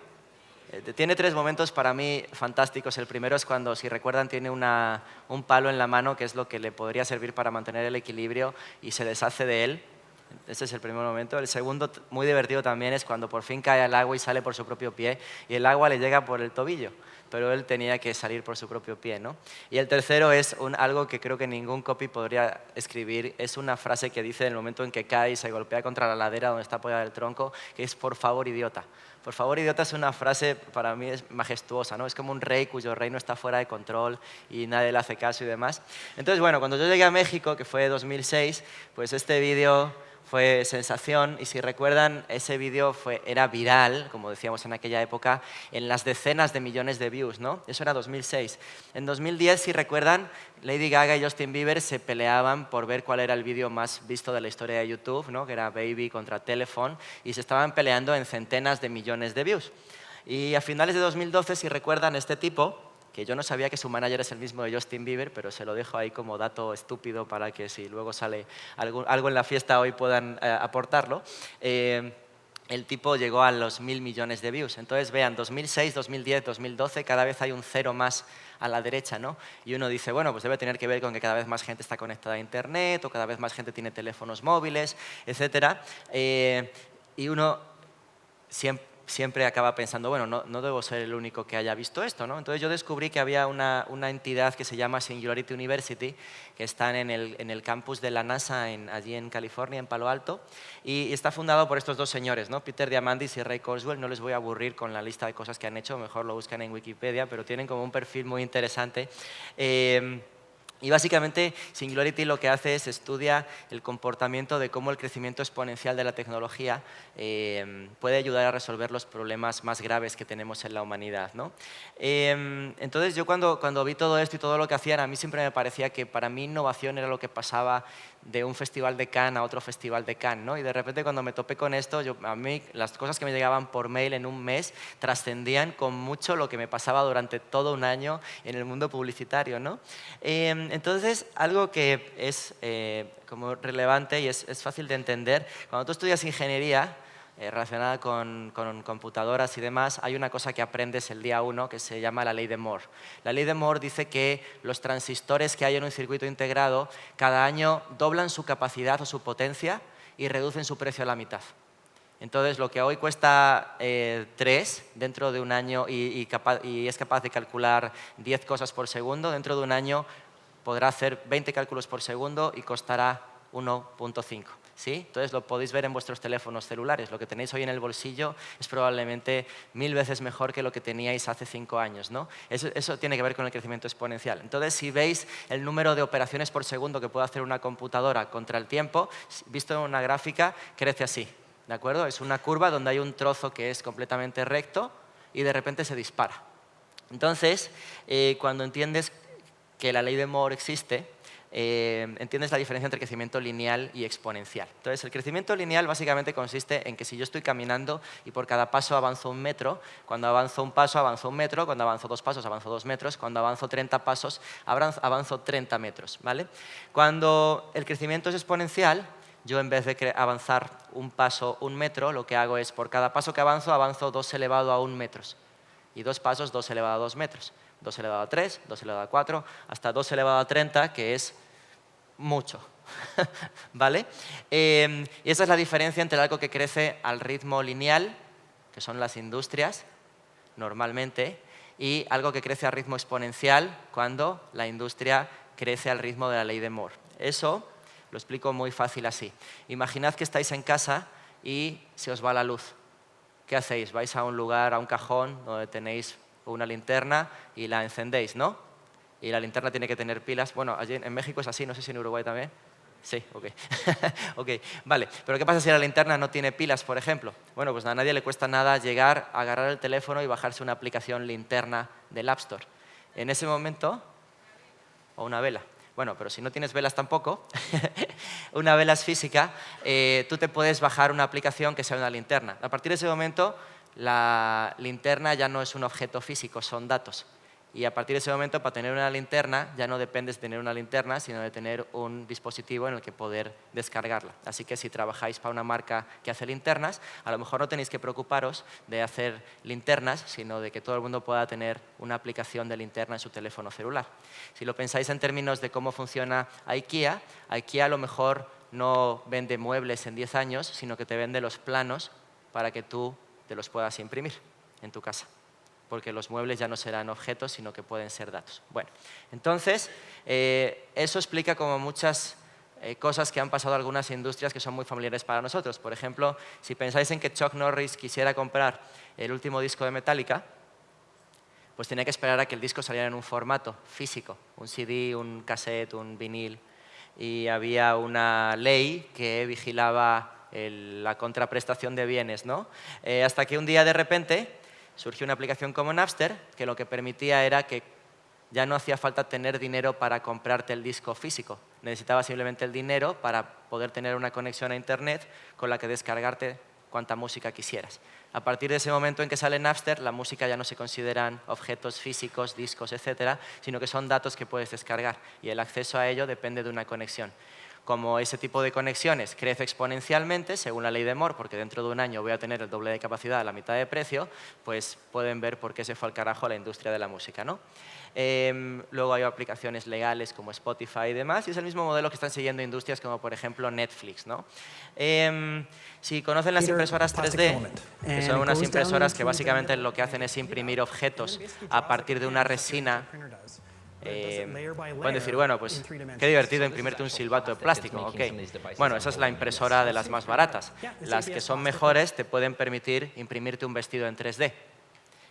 Tiene 3 momentos para mí fantásticos. El primero es cuando, si recuerdan, tiene un palo en la mano, que es lo que le podría servir para mantener el equilibrio, y se deshace de él. Ese es el primer momento. El segundo, muy divertido también, es cuando por fin cae al agua y sale por su propio pie, y el agua le llega por el tobillo, pero él tenía que salir por su propio pie, ¿no? Y el tercero es algo que creo que ningún copy podría escribir. Es una frase que dice en el momento en que cae y se golpea contra la ladera donde está apoyado el tronco, que es "por favor, idiota". Por favor, idiota es una frase, para mí, es majestuosa, ¿no? Es como un rey cuyo reino está fuera de control y nadie le hace caso y demás. Entonces, bueno, cuando yo llegué a México, que fue 2006, pues este vídeo fue sensación, y si recuerdan, ese vídeo era viral, como decíamos en aquella época, en las decenas de millones de views, ¿no? Eso era 2006. En 2010, si recuerdan, Lady Gaga y Justin Bieber se peleaban por ver cuál era el vídeo más visto de la historia de YouTube, ¿no? Que era Baby contra Telephone, y se estaban peleando en centenas de millones de views. Y a finales de 2012, si recuerdan, este tipo, que yo no sabía que su manager es el mismo de Justin Bieber, pero se lo dejo ahí como dato estúpido para que si luego sale algo en la fiesta hoy puedan aportarlo. El tipo llegó a los 1.000 millones de views. Entonces, vean, 2006, 2010, 2012, cada vez hay un cero más a la derecha, ¿no? Y uno dice, bueno, pues debe tener que ver con que cada vez más gente está conectada a Internet, o cada vez más gente tiene teléfonos móviles, etc. Y uno siempre acaba pensando, bueno, no debo ser el único que haya visto esto, ¿no? Entonces yo descubrí que había una entidad que se llama Singularity University, que está en el campus de la NASA allí en California, en Palo Alto, y está fundado por estos 2 señores, ¿no? Peter Diamandis y Ray Kurzweil. No les voy a aburrir con la lista de cosas que han hecho, mejor lo buscan en Wikipedia, pero tienen como un perfil muy interesante. Y básicamente Singularity lo que hace es estudia el comportamiento de cómo el crecimiento exponencial de la tecnología puede ayudar a resolver los problemas más graves que tenemos en la humanidad, ¿no? Entonces yo cuando vi todo esto y todo lo que hacían, a mí siempre me parecía que para mí innovación era lo que pasaba de un festival de Cannes a otro festival de Cannes, ¿no? Y de repente cuando me topé con esto, a mí las cosas que me llegaban por mail en un mes trascendían con mucho lo que me pasaba durante todo un año en el mundo publicitario, ¿no? Entonces, algo que es como relevante y es fácil de entender, cuando tú estudias ingeniería relacionada con computadoras y demás, hay una cosa que aprendes el día 1 que se llama la ley de Moore. La ley de Moore dice que los transistores que hay en un circuito integrado cada año doblan su capacidad o su potencia y reducen su precio a la mitad. Entonces, lo que hoy cuesta 3 dentro de un año y es capaz de calcular 10 cosas por segundo, dentro de un año podrá hacer 20 cálculos por segundo y costará 1.5. ¿Sí? Entonces lo podéis ver en vuestros teléfonos celulares. Lo que tenéis hoy en el bolsillo es probablemente 1000 veces mejor que lo que teníais hace 5 años, ¿no? Eso tiene que ver con el crecimiento exponencial. Entonces, si veis el número de operaciones por segundo que puede hacer una computadora contra el tiempo, visto en una gráfica, crece así, ¿de acuerdo? Es una curva donde hay un trozo que es completamente recto y de repente se dispara. Entonces, cuando entiendes que la ley de Moore existe, entiendes la diferencia entre crecimiento lineal y exponencial. Entonces, el crecimiento lineal básicamente consiste en que si yo estoy caminando y por cada paso avanzo 1 metro, cuando avanzo un paso avanzo 1 metro, cuando avanzo 2 pasos avanzo 2 metros, cuando avanzo 30 pasos avanzo 30 metros, ¿vale? Cuando el crecimiento es exponencial, yo en vez de avanzar un paso 1 metro, lo que hago es por cada paso que avanzo 2 elevado a 1 metros. Y 2 pasos, 2 elevado a 2 metros. 2 elevado a 3, 2 elevado a 4, hasta 2 elevado a 30, que es mucho. ¿Vale? Y esa es la diferencia entre algo que crece al ritmo lineal, que son las industrias, normalmente, y algo que crece a ritmo exponencial cuando la industria crece al ritmo de la ley de Moore. Eso lo explico muy fácil así. Imaginad que estáis en casa y se os va la luz. ¿Qué hacéis? Vais a un lugar, a un cajón donde tenéis una linterna y la encendéis, ¿no? Y la linterna tiene que tener pilas. Bueno, allí en México es así, no sé si en Uruguay también. Sí, ok. Ok, vale. Pero ¿qué pasa si la linterna no tiene pilas, por ejemplo? Bueno, pues a nadie le cuesta nada llegar, agarrar el teléfono y bajarse una aplicación linterna del App Store. En ese momento, o una vela. Bueno, pero si no tienes velas tampoco, una vela es física, tú te puedes bajar una aplicación que sea una linterna. A partir de ese momento, la linterna ya no es un objeto físico, son datos. Y a partir de ese momento, para tener una linterna, ya no dependes de tener una linterna, sino de tener un dispositivo en el que poder descargarla. Así que si trabajáis para una marca que hace linternas, a lo mejor no tenéis que preocuparos de hacer linternas, sino de que todo el mundo pueda tener una aplicación de linterna en su teléfono celular. Si lo pensáis en términos de cómo funciona IKEA, IKEA a lo mejor no vende muebles en 10 años, sino que te vende los planos para que tú te los puedas imprimir en tu casa, porque los muebles ya no serán objetos, sino que pueden ser datos. Bueno, entonces, eso explica como muchas cosas que han pasado en algunas industrias que son muy familiares para nosotros. Por ejemplo, si pensáis en que Chuck Norris quisiera comprar el último disco de Metallica, pues tenía que esperar a que el disco saliera en un formato físico, un CD, un cassette, un vinil, y había una ley que vigilaba la contraprestación de bienes, ¿no? Hasta que un día, de repente, surgió una aplicación como Napster que lo que permitía era que ya no hacía falta tener dinero para comprarte el disco físico. Necesitabas simplemente el dinero para poder tener una conexión a Internet con la que descargarte cuanta música quisieras. A partir de ese momento en que sale Napster, la música ya no se consideran objetos físicos, discos, etcétera, sino que son datos que puedes descargar y el acceso a ello depende de una conexión. Como ese tipo de conexiones crece exponencialmente, según la ley de Moore, porque dentro de un año voy a tener el doble de capacidad a la mitad de precio, pues pueden ver por qué se fue al carajo la industria de la música, ¿no? Luego hay aplicaciones legales como Spotify y demás, y es el mismo modelo que están siguiendo industrias como, por ejemplo, Netflix, ¿no? Si conocen las impresoras 3D, que son unas impresoras que básicamente lo que hacen es imprimir objetos a partir de una resina. Pueden decir, bueno, pues qué divertido imprimirte un silbato de plástico, ok. Bueno, esa es la impresora de las más baratas. Las que son mejores te pueden permitir imprimirte un vestido en 3D.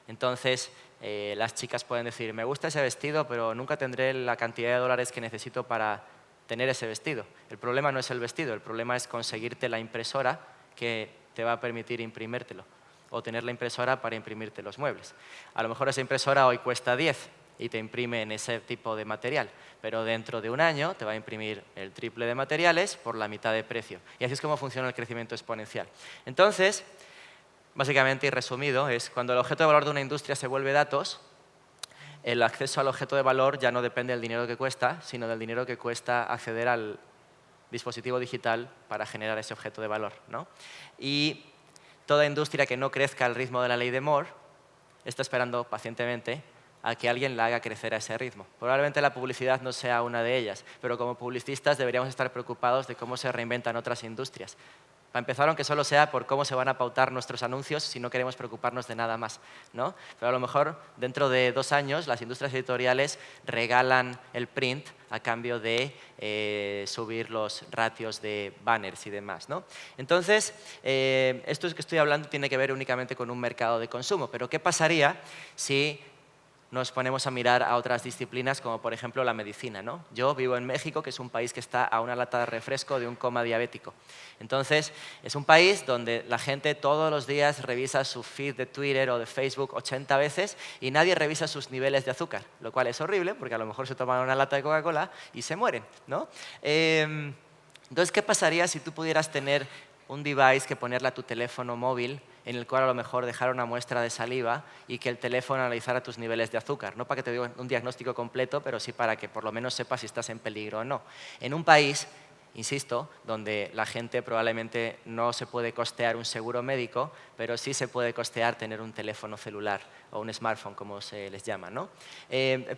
Entonces, las chicas pueden decir, me gusta ese vestido, pero nunca tendré la cantidad de dólares que necesito para tener ese vestido. El problema no es el vestido, el problema es conseguirte la impresora que te va a permitir imprimírtelo, o tener la impresora para imprimirte los muebles. A lo mejor esa impresora hoy cuesta 10 y te imprime en ese tipo de material, pero dentro de un año te va a imprimir el triple de materiales por la mitad de precio. Y así es como funciona el crecimiento exponencial. Entonces, básicamente y resumido, es cuando el objeto de valor de una industria se vuelve datos, el acceso al objeto de valor ya no depende del dinero que cuesta, sino del dinero que cuesta acceder al dispositivo digital para generar ese objeto de valor, ¿no? Y toda industria que no crezca al ritmo de la ley de Moore está esperando pacientemente a que alguien la haga crecer a ese ritmo. Probablemente la publicidad no sea una de ellas, pero como publicistas deberíamos estar preocupados de cómo se reinventan otras industrias. Para empezar, aunque solo sea por cómo se van a pautar nuestros anuncios si no queremos preocuparnos de nada más, ¿no? Pero a lo mejor dentro de 2 años las industrias editoriales regalan el print a cambio de subir los ratios de banners y demás, ¿no? Entonces, esto que estoy hablando tiene que ver únicamente con un mercado de consumo, pero ¿qué pasaría si nos ponemos a mirar a otras disciplinas como por ejemplo la medicina, ¿no? Yo vivo en México, que es un país que está a una lata de refresco de un coma diabético. Entonces, es un país donde la gente todos los días revisa su feed de Twitter o de Facebook 80 veces y nadie revisa sus niveles de azúcar, lo cual es horrible porque a lo mejor se toman una lata de Coca-Cola y se mueren, ¿no? Entonces, ¿qué pasaría si tú pudieras tener un device que ponerle a tu teléfono móvil en el cual a lo mejor dejar una muestra de saliva y que el teléfono analizara tus niveles de azúcar? No para que te diga un diagnóstico completo, pero sí para que por lo menos sepas si estás en peligro o no. En un país, insisto, donde la gente probablemente no se puede costear un seguro médico, pero sí se puede costear tener un teléfono celular o un smartphone, como se les llama, ¿no?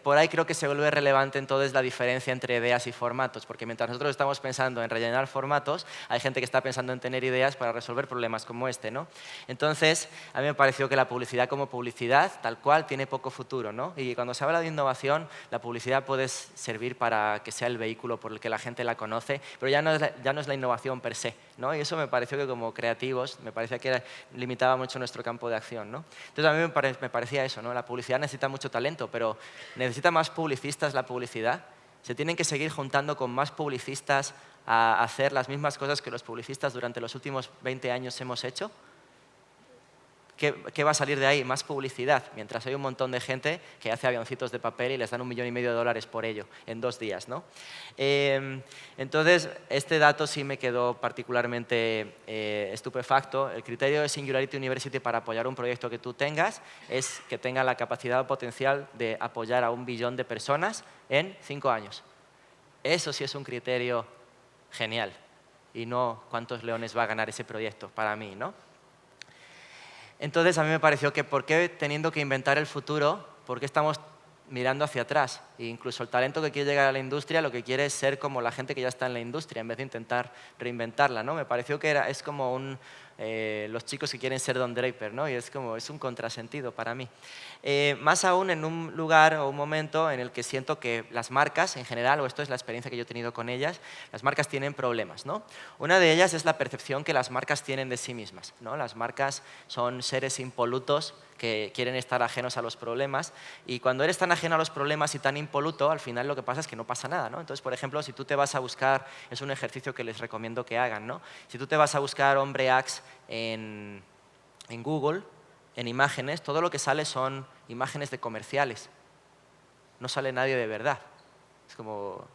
Por ahí creo que se vuelve relevante entonces la diferencia entre ideas y formatos, porque mientras nosotros estamos pensando en rellenar formatos, hay gente que está pensando en tener ideas para resolver problemas como este, ¿no? Entonces, a mí me pareció que la publicidad como publicidad, tal cual, tiene poco futuro, ¿no? Y cuando se habla de innovación, la publicidad puede servir para que sea el vehículo por el que la gente la conoce, pero ya no es la innovación per se, ¿no? Y eso me pareció que como creativos, me parecía que limitaba mucho nuestro campo de acción, ¿no? Entonces, a mí me parecía eso, ¿no? La publicidad necesita mucho talento, pero necesita más publicistas la publicidad. Se tienen que seguir juntando con más publicistas a hacer las mismas cosas que los publicistas durante los últimos 20 años hemos hecho. ¿Qué va a salir de ahí? Más publicidad, mientras hay un montón de gente que hace avioncitos de papel y les dan $1,5 millones por ello en 2 días, ¿no? Entonces, este dato sí me quedó particularmente estupefacto. El criterio de Singularity University para apoyar un proyecto que tú tengas es que tenga la capacidad o potencial de apoyar a 1 billón de personas en 5 años. Eso sí es un criterio genial y no cuántos leones va a ganar ese proyecto para mí, ¿no? Entonces, a mí me pareció que ¿por qué teniendo que inventar el futuro, por qué estamos mirando hacia atrás? E incluso el talento que quiere llegar a la industria lo que quiere es ser como la gente que ya está en la industria, en vez de intentar reinventarla, ¿no? Me pareció que es como los chicos que quieren ser Don Draper, ¿no? Y es un contrasentido para mí. Más aún en un lugar o un momento en el que siento que las marcas en general, o esto es la experiencia que yo he tenido con ellas, las marcas tienen problemas, ¿no? Una de ellas es la percepción que las marcas tienen de sí mismas, ¿no? Las marcas son seres impolutos que quieren estar ajenos a los problemas, y cuando eres tan ajeno a los problemas y tan impoluto, al final lo que pasa es que no pasa nada, ¿no? Entonces, por ejemplo, si tú te vas a buscar, es un ejercicio que les recomiendo que hagan, ¿no? Si tú te vas a buscar hombre Axe en Google, en imágenes, todo lo que sale son imágenes de comerciales. No sale nadie de verdad. Es como,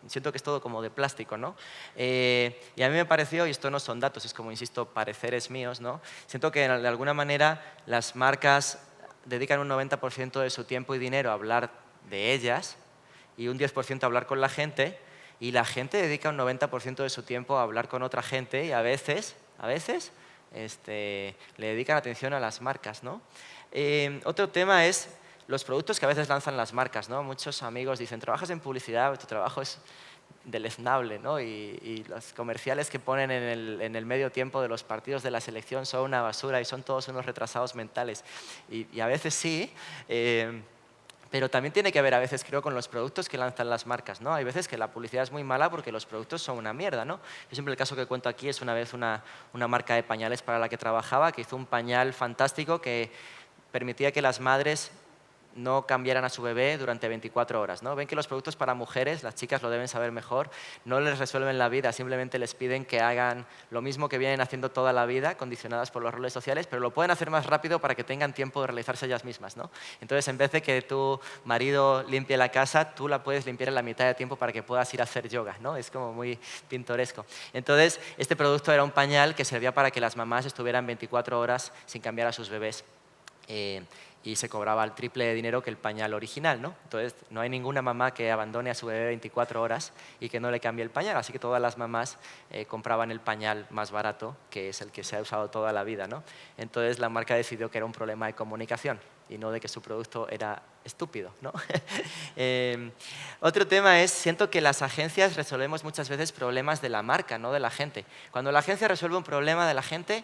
siento que es todo como de plástico, ¿no? Y a mí me pareció, y esto no son datos, es como, insisto, pareceres míos, ¿no? Siento que de alguna manera las marcas dedican un 90% de su tiempo y dinero a hablar de ellas y un 10% a hablar con la gente, y la gente dedica un 90% de su tiempo a hablar con otra gente y a veces le dedican atención a las marcas, ¿no? Otro tema es los productos que a veces lanzan las marcas, ¿no? Muchos amigos dicen, trabajas en publicidad, tu trabajo es deleznable, ¿no? Y los comerciales que ponen en el medio tiempo de los partidos de la selección son una basura y son todos unos retrasados mentales. Y a veces sí, pero también tiene que ver a veces, creo, con los productos que lanzan las marcas, ¿no? Hay veces que la publicidad es muy mala porque los productos son una mierda, ¿no? Yo siempre el caso que cuento aquí es una vez una marca de pañales para la que trabajaba que hizo un pañal fantástico que permitía que las madres no cambiaran a su bebé durante 24 horas, ¿no? Ven que los productos para mujeres, las chicas lo deben saber mejor, no les resuelven la vida, simplemente les piden que hagan lo mismo que vienen haciendo toda la vida, condicionadas por los roles sociales, pero lo pueden hacer más rápido para que tengan tiempo de realizarse ellas mismas, ¿no? Entonces, en vez de que tu marido limpie la casa, tú la puedes limpiar en la mitad de tiempo para que puedas ir a hacer yoga, ¿no? Es como muy pintoresco. Entonces, este producto era un pañal que servía para que las mamás estuvieran 24 horas sin cambiar a sus bebés. Y se cobraba el triple de dinero que el pañal original, ¿no? Entonces, no hay ninguna mamá que abandone a su bebé 24 horas y que no le cambie el pañal, así que todas las mamás compraban el pañal más barato, que es el que se ha usado toda la vida, ¿no? Entonces, la marca decidió que era un problema de comunicación y no de que su producto era estúpido, ¿no? Otro tema es, siento que las agencias resolvemos muchas veces problemas de la marca, no de la gente. Cuando la agencia resuelve un problema de la gente,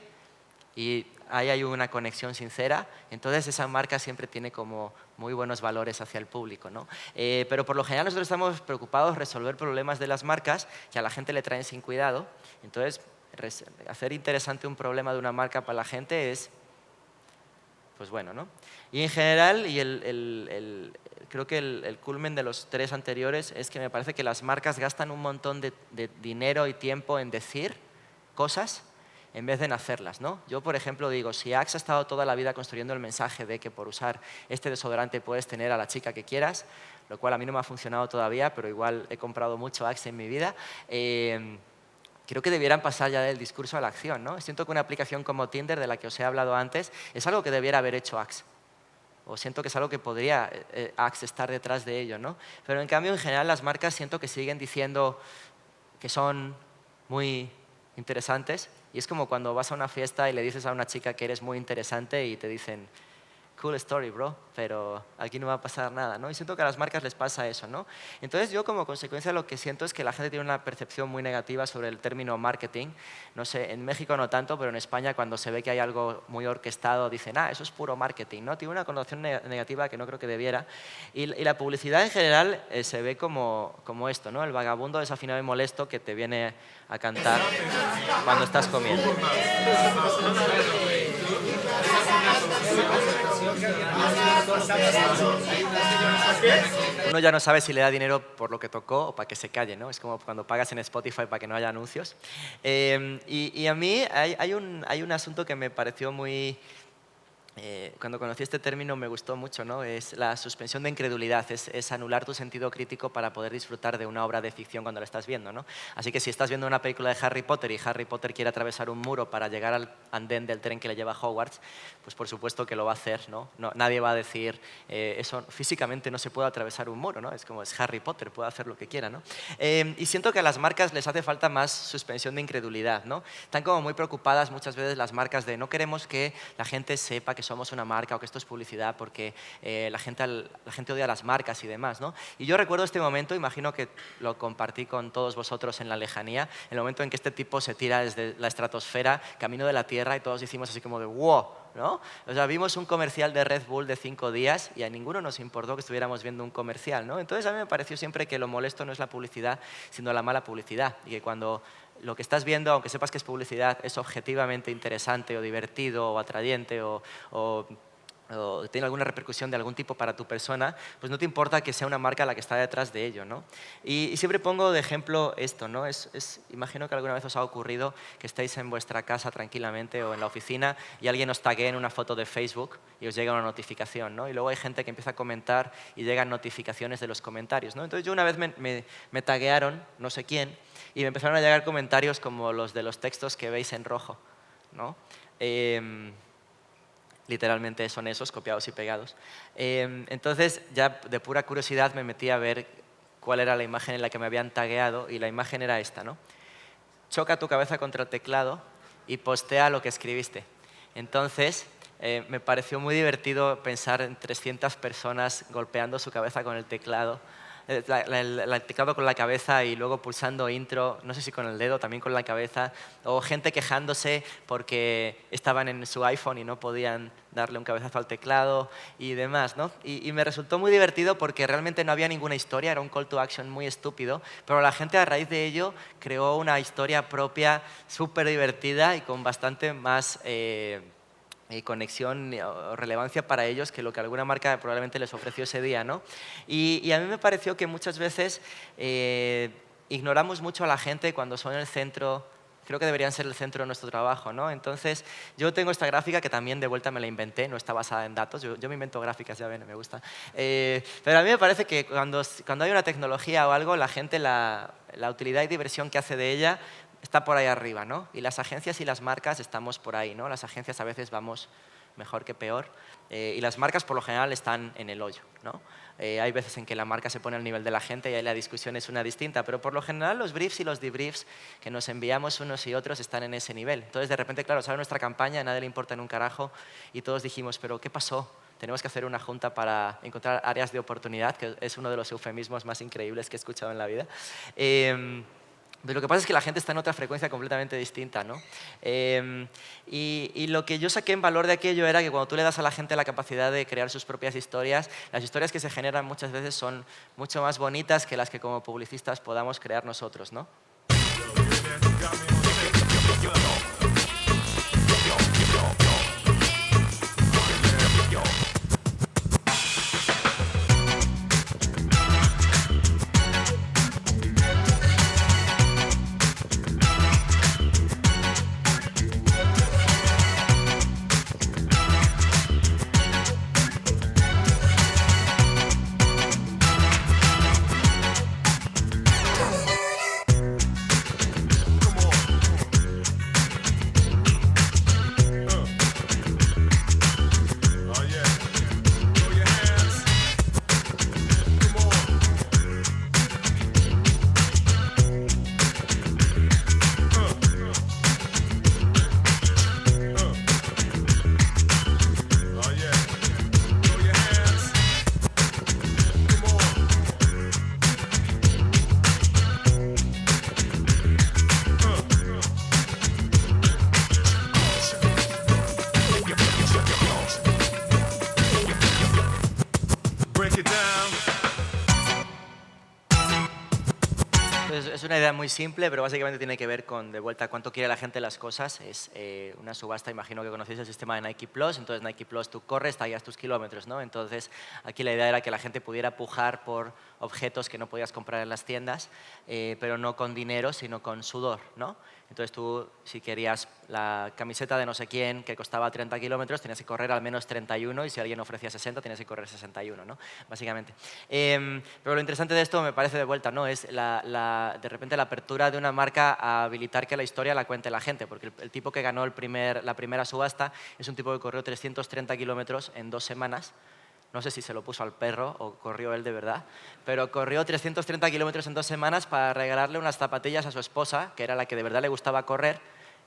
y ahí hay una conexión sincera, entonces esa marca siempre tiene como muy buenos valores hacia el público, ¿no? Pero por lo general nosotros estamos preocupados en resolver problemas de las marcas que a la gente le traen sin cuidado. Entonces, hacer interesante un problema de una marca para la gente es, pues bueno, ¿no? Y en general, y creo que el culmen de los 3 anteriores es que me parece que las marcas gastan un montón de dinero y tiempo en decir cosas en vez de en hacerlas, ¿no? Yo, por ejemplo, digo, si Axe ha estado toda la vida construyendo el mensaje de que por usar este desodorante puedes tener a la chica que quieras, lo cual a mí no me ha funcionado todavía, pero igual he comprado mucho Axe en mi vida, creo que debieran pasar ya del discurso a la acción, ¿no? Siento que una aplicación como Tinder, de la que os he hablado antes, es algo que debiera haber hecho Axe. O siento que es algo que podría Axe estar detrás de ello, ¿no? Pero en cambio, en general, las marcas siento que siguen diciendo que son muy interesantes, y es como cuando vas a una fiesta y le dices a una chica que eres muy interesante y te dicen, cool story, bro, pero aquí no va a pasar nada, ¿no? Y siento que a las marcas les pasa eso, ¿no? Entonces yo como consecuencia lo que siento es que la gente tiene una percepción muy negativa sobre el término marketing. No sé, en México no tanto, pero en España cuando se ve que hay algo muy orquestado dicen, eso es puro marketing, ¿no? Tiene una connotación negativa que no creo que debiera. Y la publicidad en general se ve como esto, ¿no? El vagabundo desafinado y molesto que te viene a cantar cuando estás comiendo. Uno ya no sabe si le da dinero por lo que tocó o para que se calle, ¿no? Es como cuando pagas en Spotify para que no haya anuncios. Y a mí hay un asunto que me pareció muy... cuando conocí este término me gustó mucho, ¿no? Es la suspensión de incredulidad, es anular tu sentido crítico para poder disfrutar de una obra de ficción cuando la estás viendo, ¿no? Así que si estás viendo una película de Harry Potter y Harry Potter quiere atravesar un muro para llegar al andén del tren que le lleva a Hogwarts, pues por supuesto que lo va a hacer, ¿no? Nadie va a decir, eso físicamente no se puede atravesar un muro, ¿no? Es como es Harry Potter, puede hacer lo que quiera, ¿no? Y siento que a las marcas les hace falta más suspensión de incredulidad, ¿no? Están como muy preocupadas muchas veces las marcas de no queremos que la gente sepa que somos una marca o que esto es publicidad porque la gente odia las marcas y demás, ¿no? Y yo recuerdo este momento, imagino que lo compartí con todos vosotros en la lejanía, el momento en que este tipo se tira desde la estratosfera, camino de la Tierra y todos hicimos así como de ¡wow! ¿No? O sea, vimos un comercial de Red Bull de 5 días y a ninguno nos importó que estuviéramos viendo un comercial, ¿no? Entonces a mí me pareció siempre que lo molesto no es la publicidad, sino la mala publicidad y que cuando lo que estás viendo, aunque sepas que es publicidad, es objetivamente interesante o divertido o atrayente o tiene alguna repercusión de algún tipo para tu persona, pues no te importa que sea una marca la que está detrás de ello, ¿no? Y siempre pongo de ejemplo esto, ¿no? Imagino que alguna vez os ha ocurrido que estáis en vuestra casa tranquilamente o en la oficina y alguien os taguea en una foto de Facebook y os llega una notificación, ¿no? Y luego hay gente que empieza a comentar y llegan notificaciones de los comentarios, ¿no? Entonces yo una vez me taguearon, no sé quién, y me empezaron a llegar comentarios como los de los textos que veis en rojo, ¿no? Literalmente son esos, copiados y pegados. Entonces, ya de pura curiosidad me metí a ver cuál era la imagen en la que me habían tagueado y la imagen era esta, ¿no? Choca tu cabeza contra el teclado y postea lo que escribiste. Entonces, me pareció muy divertido pensar en 300 personas golpeando su cabeza con el teclado, el teclado con la cabeza y luego pulsando intro, no sé si con el dedo, también con la cabeza, o gente quejándose porque estaban en su iPhone y no podían darle un cabezazo al teclado y demás, ¿no? Y me resultó muy divertido porque realmente no había ninguna historia, era un call to action muy estúpido, pero la gente a raíz de ello creó una historia propia súper divertida y con bastante más conexión o relevancia para ellos que lo que alguna marca probablemente les ofreció ese día, ¿no? Y a mí me pareció que muchas veces ignoramos mucho a la gente cuando son el centro, creo que deberían ser el centro de nuestro trabajo, ¿no? Entonces, yo tengo esta gráfica que también de vuelta me la inventé, no está basada en datos, yo me invento gráficas, ya ven, me gusta. Pero a mí me parece que cuando hay una tecnología o algo, la gente, la utilidad y diversión que hace de ella está por ahí arriba, ¿no? Y las agencias y las marcas estamos por ahí, ¿no? Las agencias a veces vamos mejor que peor y las marcas por lo general están en el hoyo, ¿no? Hay veces en que la marca se pone al nivel de la gente y ahí la discusión es una distinta, pero por lo general los briefs y los debriefs que nos enviamos unos y otros están en ese nivel. Entonces, de repente, claro, sale nuestra campaña, a nadie le importa en un carajo y todos dijimos, ¿pero qué pasó? Tenemos que hacer una junta para encontrar áreas de oportunidad, que es uno de los eufemismos más increíbles que he escuchado en la vida. Pero lo que pasa es que la gente está en otra frecuencia completamente distinta, ¿no? Y lo que yo saqué en valor de aquello era que cuando tú le das a la gente la capacidad de crear sus propias historias, las historias que se generan muchas veces son mucho más bonitas que las que como publicistas podamos crear nosotros, ¿no? you down. Entonces, es una idea muy simple, pero básicamente tiene que ver con, de vuelta, cuánto quiere la gente las cosas. Es una subasta, imagino que conocéis el sistema de Nike Plus. Entonces, Nike Plus, tú corres, tallas tus kilómetros, ¿no? Entonces, aquí la idea era que la gente pudiera pujar por objetos que no podías comprar en las tiendas, pero no con dinero, sino con sudor, ¿no? Entonces, tú, si querías la camiseta de no sé quién que costaba 30 kilómetros, tenías que correr al menos 31, y si alguien ofrecía 60, tenías que correr 61, ¿no? Básicamente. Pero lo interesante de esto, me parece, de vuelta, ¿no? Es de repente la apertura de una marca a habilitar que la historia la cuente la gente, porque el tipo que ganó la primera subasta es un tipo que corrió 330 kilómetros en 2 semanas. No sé si se lo puso al perro o corrió él de verdad, pero corrió 330 kilómetros en 2 semanas para regalarle unas zapatillas a su esposa, que era la que de verdad le gustaba correr,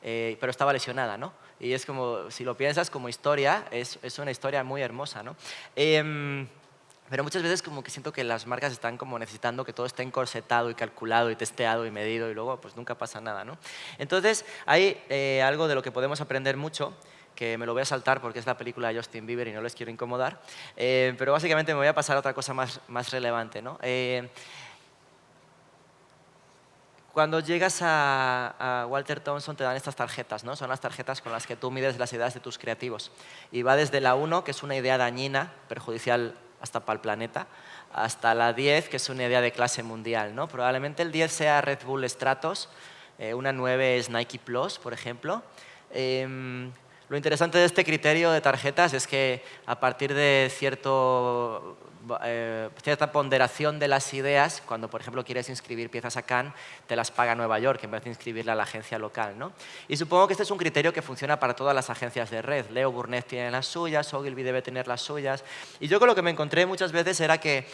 pero estaba lesionada, ¿no? Y es como, si lo piensas como historia, es una historia muy hermosa, ¿no? Pero muchas veces como que siento que las marcas están como necesitando que todo esté encorsetado y calculado y testeado y medido, y luego pues nunca pasa nada, ¿no? Entonces hay algo de lo que podemos aprender mucho, que me lo voy a saltar porque es la película de Justin Bieber y no les quiero incomodar, pero básicamente me voy a pasar a otra cosa más relevante, ¿no? Cuando llegas a Walter Thompson te dan estas tarjetas, ¿no? Son las tarjetas con las que tú mides las ideas de tus creativos. Y va desde la 1, que es una idea dañina, perjudicial hasta para el planeta, hasta la 10, que es una idea de clase mundial, ¿no? Probablemente el 10 sea Red Bull Stratos, una 9 es Nike Plus, por ejemplo. Lo interesante de este criterio de tarjetas es que a partir de cierta ponderación de las ideas, cuando por ejemplo quieres inscribir piezas a Cannes, te las paga Nueva York en vez de inscribirla a la agencia local, ¿no? Y supongo que este es un criterio que funciona para todas las agencias de red. Leo Burnett tiene las suyas, Ogilvy debe tener las suyas. Y yo con lo que me encontré muchas veces era que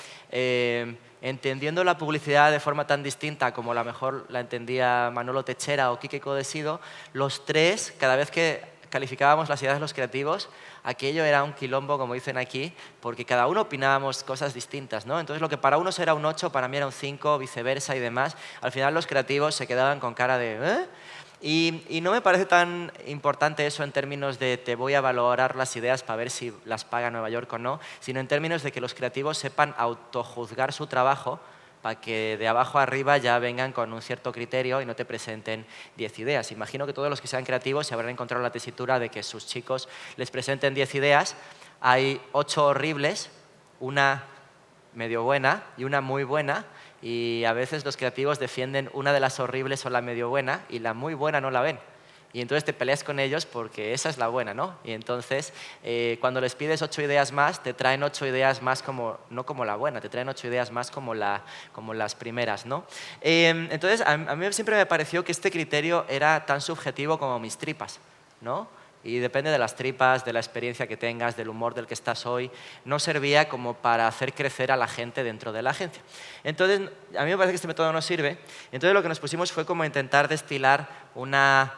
entendiendo la publicidad de forma tan distinta como a lo mejor la entendía Manolo Techera o Quique Codesido, los tres, cada vez que calificábamos las ideas de los creativos, aquello era un quilombo, como dicen aquí, porque cada uno opinábamos cosas distintas, ¿no? Entonces, lo que para unos era un 8, para mí era un 5, viceversa y demás. Al final, los creativos se quedaban con cara de ¿eh? Y no me parece tan importante eso en términos de te voy a valorar las ideas para ver si las paga Nueva York o no, sino en términos de que los creativos sepan autojuzgar su trabajo para que de abajo a arriba ya vengan con un cierto criterio y no te presenten 10 ideas. Imagino que todos los que sean creativos se habrán encontrado la tesitura de que sus chicos les presenten 10 ideas. Hay 8 horribles, una medio buena y una muy buena, y a veces los creativos defienden una de las horribles o la medio buena y la muy buena no la ven. Y entonces te peleas con ellos porque esa es la buena, ¿no? Y entonces, cuando les pides 8 ideas más, te traen 8 ideas más no como la buena, te traen 8 ideas más como las primeras, ¿no? Entonces, a mí siempre me pareció que este criterio era tan subjetivo como mis tripas, ¿no? Y depende de las tripas, de la experiencia que tengas, del humor del que estás hoy, no servía como para hacer crecer a la gente dentro de la agencia. Entonces, a mí me parece que este método no sirve. Entonces, lo que nos pusimos fue como intentar destilar una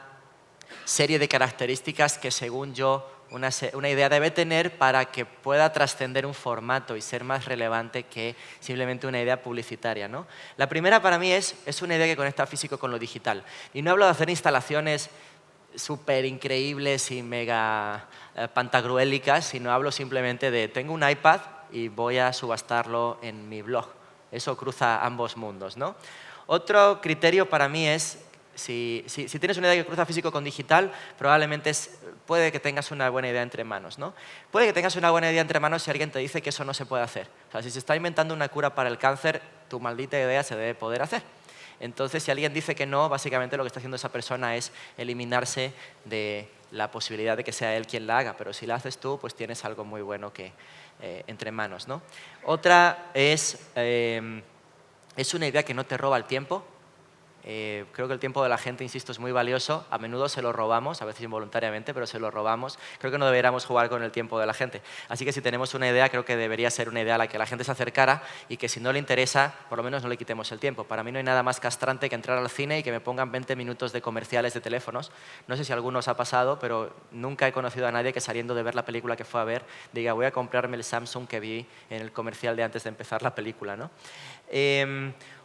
serie de características que, según yo, una idea debe tener para que pueda trascender un formato y ser más relevante que simplemente una idea publicitaria, ¿no? La primera para mí es una idea que conecta físico con lo digital. Y no hablo de hacer instalaciones súper increíbles y mega pantagruélicas, sino hablo simplemente de tengo un iPad y voy a subastarlo en mi blog. Eso cruza ambos mundos, ¿no? Otro criterio para mí es si tienes una idea que cruza físico con digital, probablemente puede que tengas una buena idea entre manos, ¿no? Puede que tengas una buena idea entre manos si alguien te dice que eso no se puede hacer. O sea, si se está inventando una cura para el cáncer, tu maldita idea se debe poder hacer. Entonces, si alguien dice que no, básicamente lo que está haciendo esa persona es eliminarse de la posibilidad de que sea él quien la haga. Pero si la haces tú, pues tienes algo muy bueno que entre manos, ¿no? Otra es una idea que no te roba el tiempo. Creo que el tiempo de la gente, insisto, es muy valioso. A menudo se lo robamos, a veces involuntariamente, pero se lo robamos. Creo que no deberíamos jugar con el tiempo de la gente. Así que si tenemos una idea, creo que debería ser una idea a la que la gente se acercara y que si no le interesa, por lo menos no le quitemos el tiempo. Para mí no hay nada más castrante que entrar al cine y que me pongan 20 minutos de comerciales de teléfonos. No sé si a algunos ha pasado, pero nunca he conocido a nadie que saliendo de ver la película que fue a ver diga voy a comprarme el Samsung que vi en el comercial de antes de empezar la película, ¿no?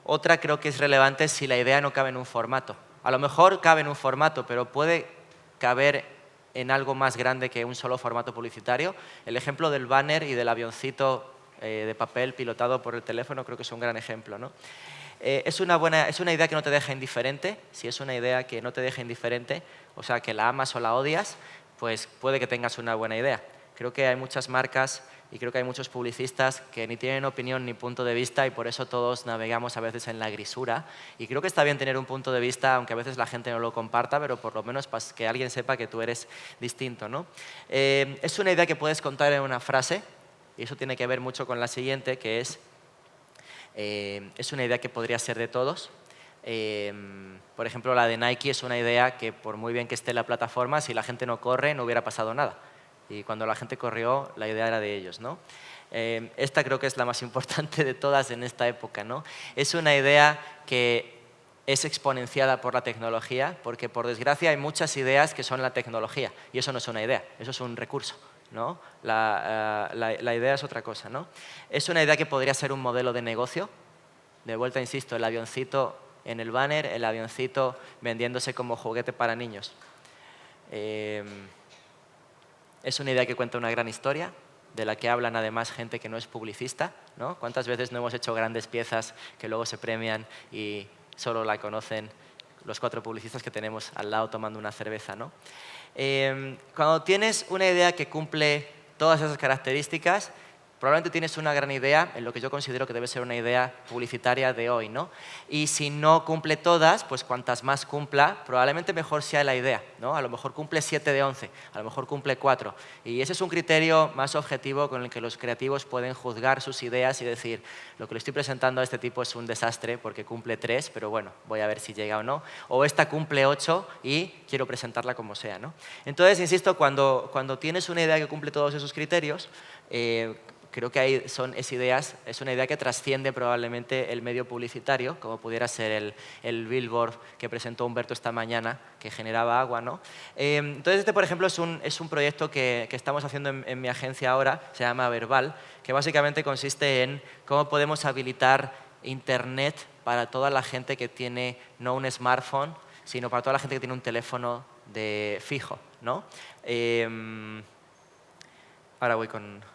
Otra creo que es relevante si la idea no cabe en un formato. A lo mejor cabe en un formato, pero puede caber en algo más grande que un solo formato publicitario. El ejemplo del banner y del avioncito de papel pilotado por el teléfono, creo que es un gran ejemplo, ¿no? Es una idea que no te deja indiferente. Si es una idea que no te deja indiferente, o sea, que la amas o la odias, pues puede que tengas una buena idea. Creo que hay muchas marcas y creo que hay muchos publicistas que ni tienen opinión ni punto de vista y por eso todos navegamos a veces en la grisura. Y creo que está bien tener un punto de vista, aunque a veces la gente no lo comparta, pero por lo menos para que alguien sepa que tú eres distinto, ¿no? Es una idea que puedes contar en una frase y eso tiene que ver mucho con la siguiente, que es una idea que podría ser de todos. Por ejemplo, la de Nike es una idea que por muy bien que esté en la plataforma, si la gente no corre no hubiera pasado nada. Y cuando la gente corrió, la idea era de ellos, ¿no? Esta creo que es la más importante de todas en esta época, ¿no? Es una idea que es exponenciada por la tecnología, porque por desgracia hay muchas ideas que son la tecnología, y eso no es una idea, eso es un recurso, ¿no? La idea es otra cosa, ¿no? Es una idea que podría ser un modelo de negocio. De vuelta, insisto, el avioncito en el banner, el avioncito vendiéndose como juguete para niños. Es una idea que cuenta una gran historia, de la que hablan además gente que no es publicista, ¿no? ¿Cuántas veces no hemos hecho grandes piezas que luego se premian y solo la conocen los 4 publicistas que tenemos al lado tomando una cerveza, ¿no? Cuando tienes una idea que cumple todas esas características, probablemente tienes una gran idea en lo que yo considero que debe ser una idea publicitaria de hoy, ¿no? Y si no cumple todas, pues cuantas más cumpla, probablemente mejor sea la idea, ¿no? A lo mejor cumple 7 de 11, a lo mejor cumple 4. Y ese es un criterio más objetivo con el que los creativos pueden juzgar sus ideas y decir, lo que le estoy presentando a este tipo es un desastre porque cumple 3, pero bueno, voy a ver si llega o no. O esta cumple 8 y quiero presentarla como sea, ¿no? Entonces, insisto, cuando tienes una idea que cumple todos esos criterios, creo que es una idea que trasciende probablemente el medio publicitario, como pudiera ser el billboard que presentó Humberto esta mañana, que generaba agua, ¿no? Entonces, este, por ejemplo, es un proyecto que estamos haciendo en mi agencia ahora, se llama Verbal, que básicamente consiste en cómo podemos habilitar Internet para toda la gente que tiene no un smartphone, sino para toda la gente que tiene un teléfono fijo, ¿no? Ahora voy con...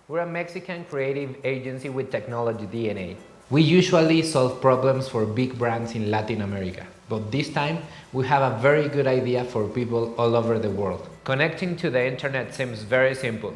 We're a Mexican creative agency with technology DNA. We usually solve problems for big brands in Latin America, but this time we have a very good idea for people all over the world. Connecting to the internet seems very simple,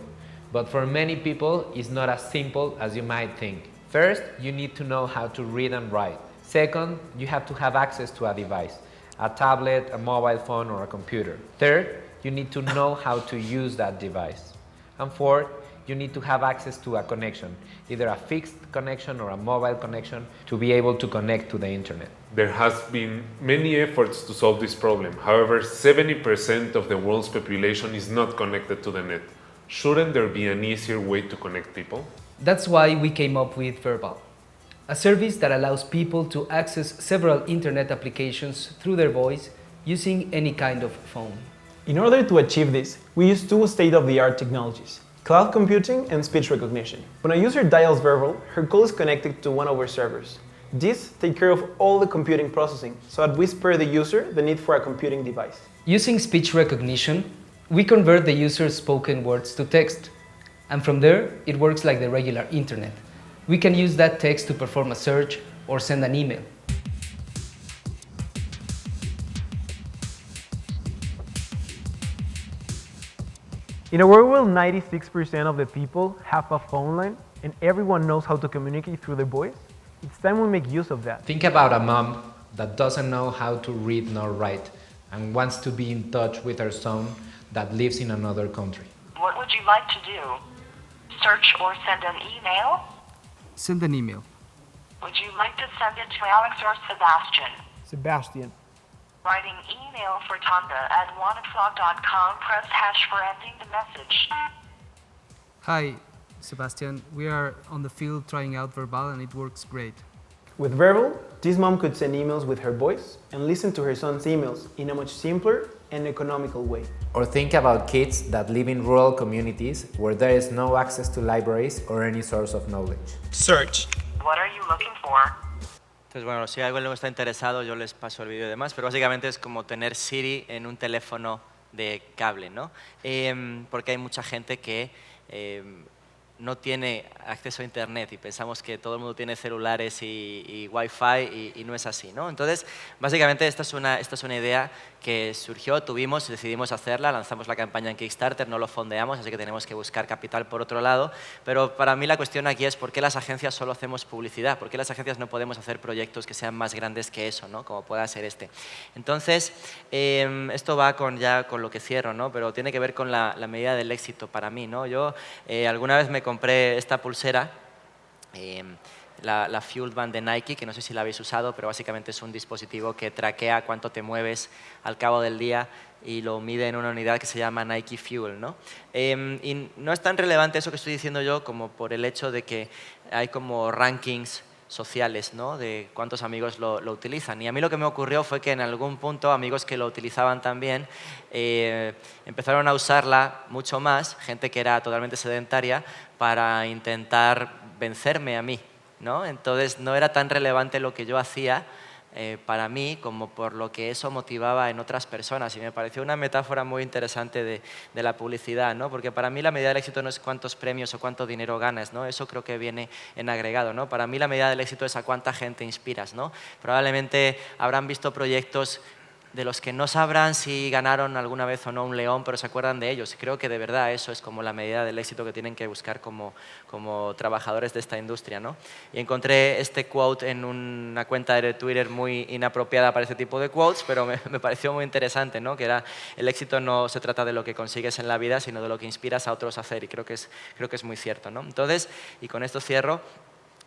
but for many people it's not as simple as you might think. First, you need to know how to read and write. Second, you have to have access to a device, a tablet, a mobile phone, or a computer. Third, you need to know how to use that device. And fourth, you need to have access to a connection, either a fixed connection or a mobile connection, to be able to connect to the internet. There has been many efforts to solve this problem. However, 70% of the world's population is not connected to the net. Shouldn't there be an easier way to connect people? That's why we came up with Verbal, a service that allows people to access several internet applications through their voice using any kind of phone. In order to achieve this, we use 2 state-of-the-art technologies: cloud computing and speech recognition. When a user dials Verbal, her call is connected to one of our servers. These take care of all the computing processing, so that we spare the user the need for a computing device. Using speech recognition, we convert the user's spoken words to text, and from there, it works like the regular internet. We can use that text to perform a search or send an email. In a world where 96% of the people have a phone line and everyone knows how to communicate through their voice, it's time we make use of that. Think about a mom that doesn't know how to read nor write and wants to be in touch with her son that lives in another country. What would you like to do? Search or send an email? Send an email. Would you like to send it to Alex or Sebastian? Sebastian. Writing email for Tonda@wantedfrog.com, press hash for ending the message. Hi, Sebastian. We are on the field trying out Verbal and it works great. With Verbal, this mom could send emails with her voice and listen to her son's emails in a much simpler and economical way. Or think about kids that live in rural communities where there is no access to libraries or any source of knowledge. Search. What are you looking for? Entonces, bueno, si alguien no está interesado, yo les paso el vídeo y demás, pero básicamente es como tener Siri en un teléfono de cable, ¿no? Porque hay mucha gente que no tiene acceso a Internet y pensamos que todo el mundo tiene celulares y Wi-Fi y no es así, ¿no? Entonces, básicamente esta es una idea que surgió, tuvimos, decidimos hacerla, lanzamos la campaña en Kickstarter, no lo fondeamos, así que tenemos que buscar capital por otro lado, pero para mí la cuestión aquí es por qué las agencias solo hacemos publicidad, por qué las agencias no podemos hacer proyectos que sean más grandes que eso, ¿no? Como pueda ser este. Entonces, esto va ya con lo que cierro, ¿no? Pero tiene que ver con la medida del éxito para mí, ¿no? Yo alguna vez me compré esta pulsera, la Fueled Band de Nike, que no sé si la habéis usado, pero básicamente es un dispositivo que traquea cuánto te mueves al cabo del día y lo mide en una unidad que se llama Nike Fuel, ¿no? Y no es tan relevante eso que estoy diciendo yo como por el hecho de que hay como rankings sociales, ¿no? De cuántos amigos lo utilizan. Y a mí lo que me ocurrió fue que en algún punto amigos que lo utilizaban también empezaron a usarla mucho más, gente que era totalmente sedentaria, para intentar vencerme a mí, ¿no? Entonces no era tan relevante lo que yo hacía para mí como por lo que eso motivaba en otras personas, y me pareció una metáfora muy interesante de la publicidad, ¿no? Porque para mí la medida del éxito no es cuántos premios o cuánto dinero ganas, ¿no? Eso creo que viene en agregado, ¿no? Para mí la medida del éxito es a cuánta gente inspiras, ¿no? Probablemente habrán visto proyectos de los que no sabrán si ganaron alguna vez o no un león, pero se acuerdan de ellos. Y creo que de verdad eso es como la medida del éxito que tienen que buscar como trabajadores de esta industria, ¿no? Y encontré este quote en una cuenta de Twitter muy inapropiada para este tipo de quotes, pero me pareció muy interesante, ¿no? Que era: el éxito no se trata de lo que consigues en la vida, sino de lo que inspiras a otros a hacer. Y creo que es muy cierto, ¿no? Entonces, y con esto cierro,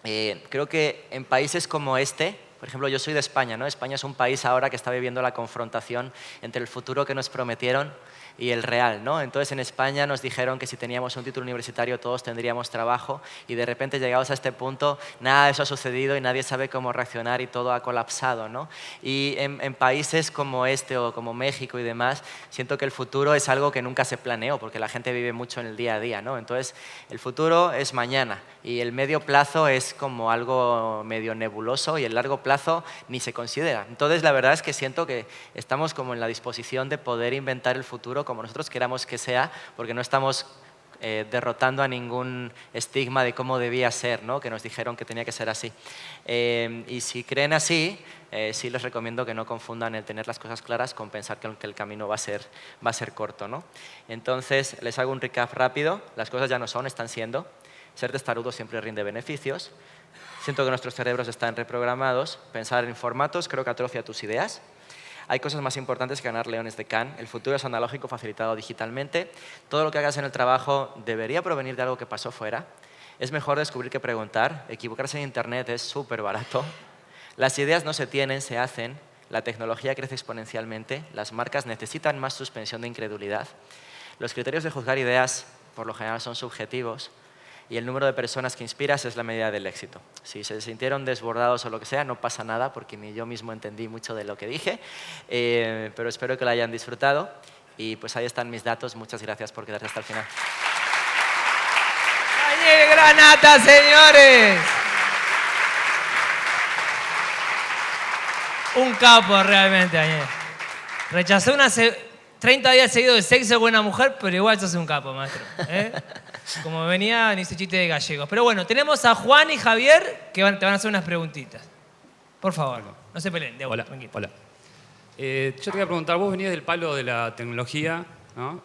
creo que en países como este, por ejemplo, yo soy de España, ¿no? España es un país ahora que está viviendo la confrontación entre el futuro que nos prometieron y el real, ¿no? Entonces, en España nos dijeron que si teníamos un título universitario todos tendríamos trabajo, y de repente, llegados a este punto, nada de eso ha sucedido y nadie sabe cómo reaccionar y todo ha colapsado, ¿no? Y en países como este o como México y demás, siento que el futuro es algo que nunca se planeó, porque la gente vive mucho en el día a día, ¿no? Entonces, el futuro es mañana y el medio plazo es como algo medio nebuloso, y el largo plazo ni se considera. Entonces, la verdad es que siento que estamos como en la disposición de poder inventar el futuro como nosotros queramos que sea, porque no estamos derrotando a ningún estigma de cómo debía ser, ¿no? Que nos dijeron que tenía que ser así. Y si creen así, sí les recomiendo que no confundan el tener las cosas claras con pensar que el camino va a ser corto, ¿no? Entonces, les hago un recap rápido. Las cosas ya no son, están siendo. Ser testarudo siempre rinde beneficios. Siento que nuestros cerebros están reprogramados. Pensar en formatos creo que atrofia tus ideas. Hay cosas más importantes que ganar leones de Cannes. El futuro es analógico facilitado digitalmente. Todo lo que hagas en el trabajo debería provenir de algo que pasó fuera. Es mejor descubrir que preguntar. Equivocarse en Internet es súper barato. Las ideas no se tienen, se hacen. La tecnología crece exponencialmente. Las marcas necesitan más suspensión de incredulidad. Los criterios de juzgar ideas, por lo general, son subjetivos. Y el número de personas que inspiras es la medida del éxito. Si se sintieron desbordados o lo que sea, no pasa nada, porque ni yo mismo entendí mucho de lo que dije, pero espero que lo hayan disfrutado. Y pues ahí están mis datos. Muchas gracias por quedarse hasta el final. ¡Daniel Granata, señores! Un capo realmente, Daniel. Rechazó 30 días seguidos de sexo con una mujer, pero igual sos un capo, maestro. Como venía en ese chiste de gallegos. Pero bueno, tenemos a Juan y Javier que te van a hacer unas preguntitas. Por favor, no se peleen. Hola. Yo te voy a preguntar, vos venías del palo de la tecnología, ¿no?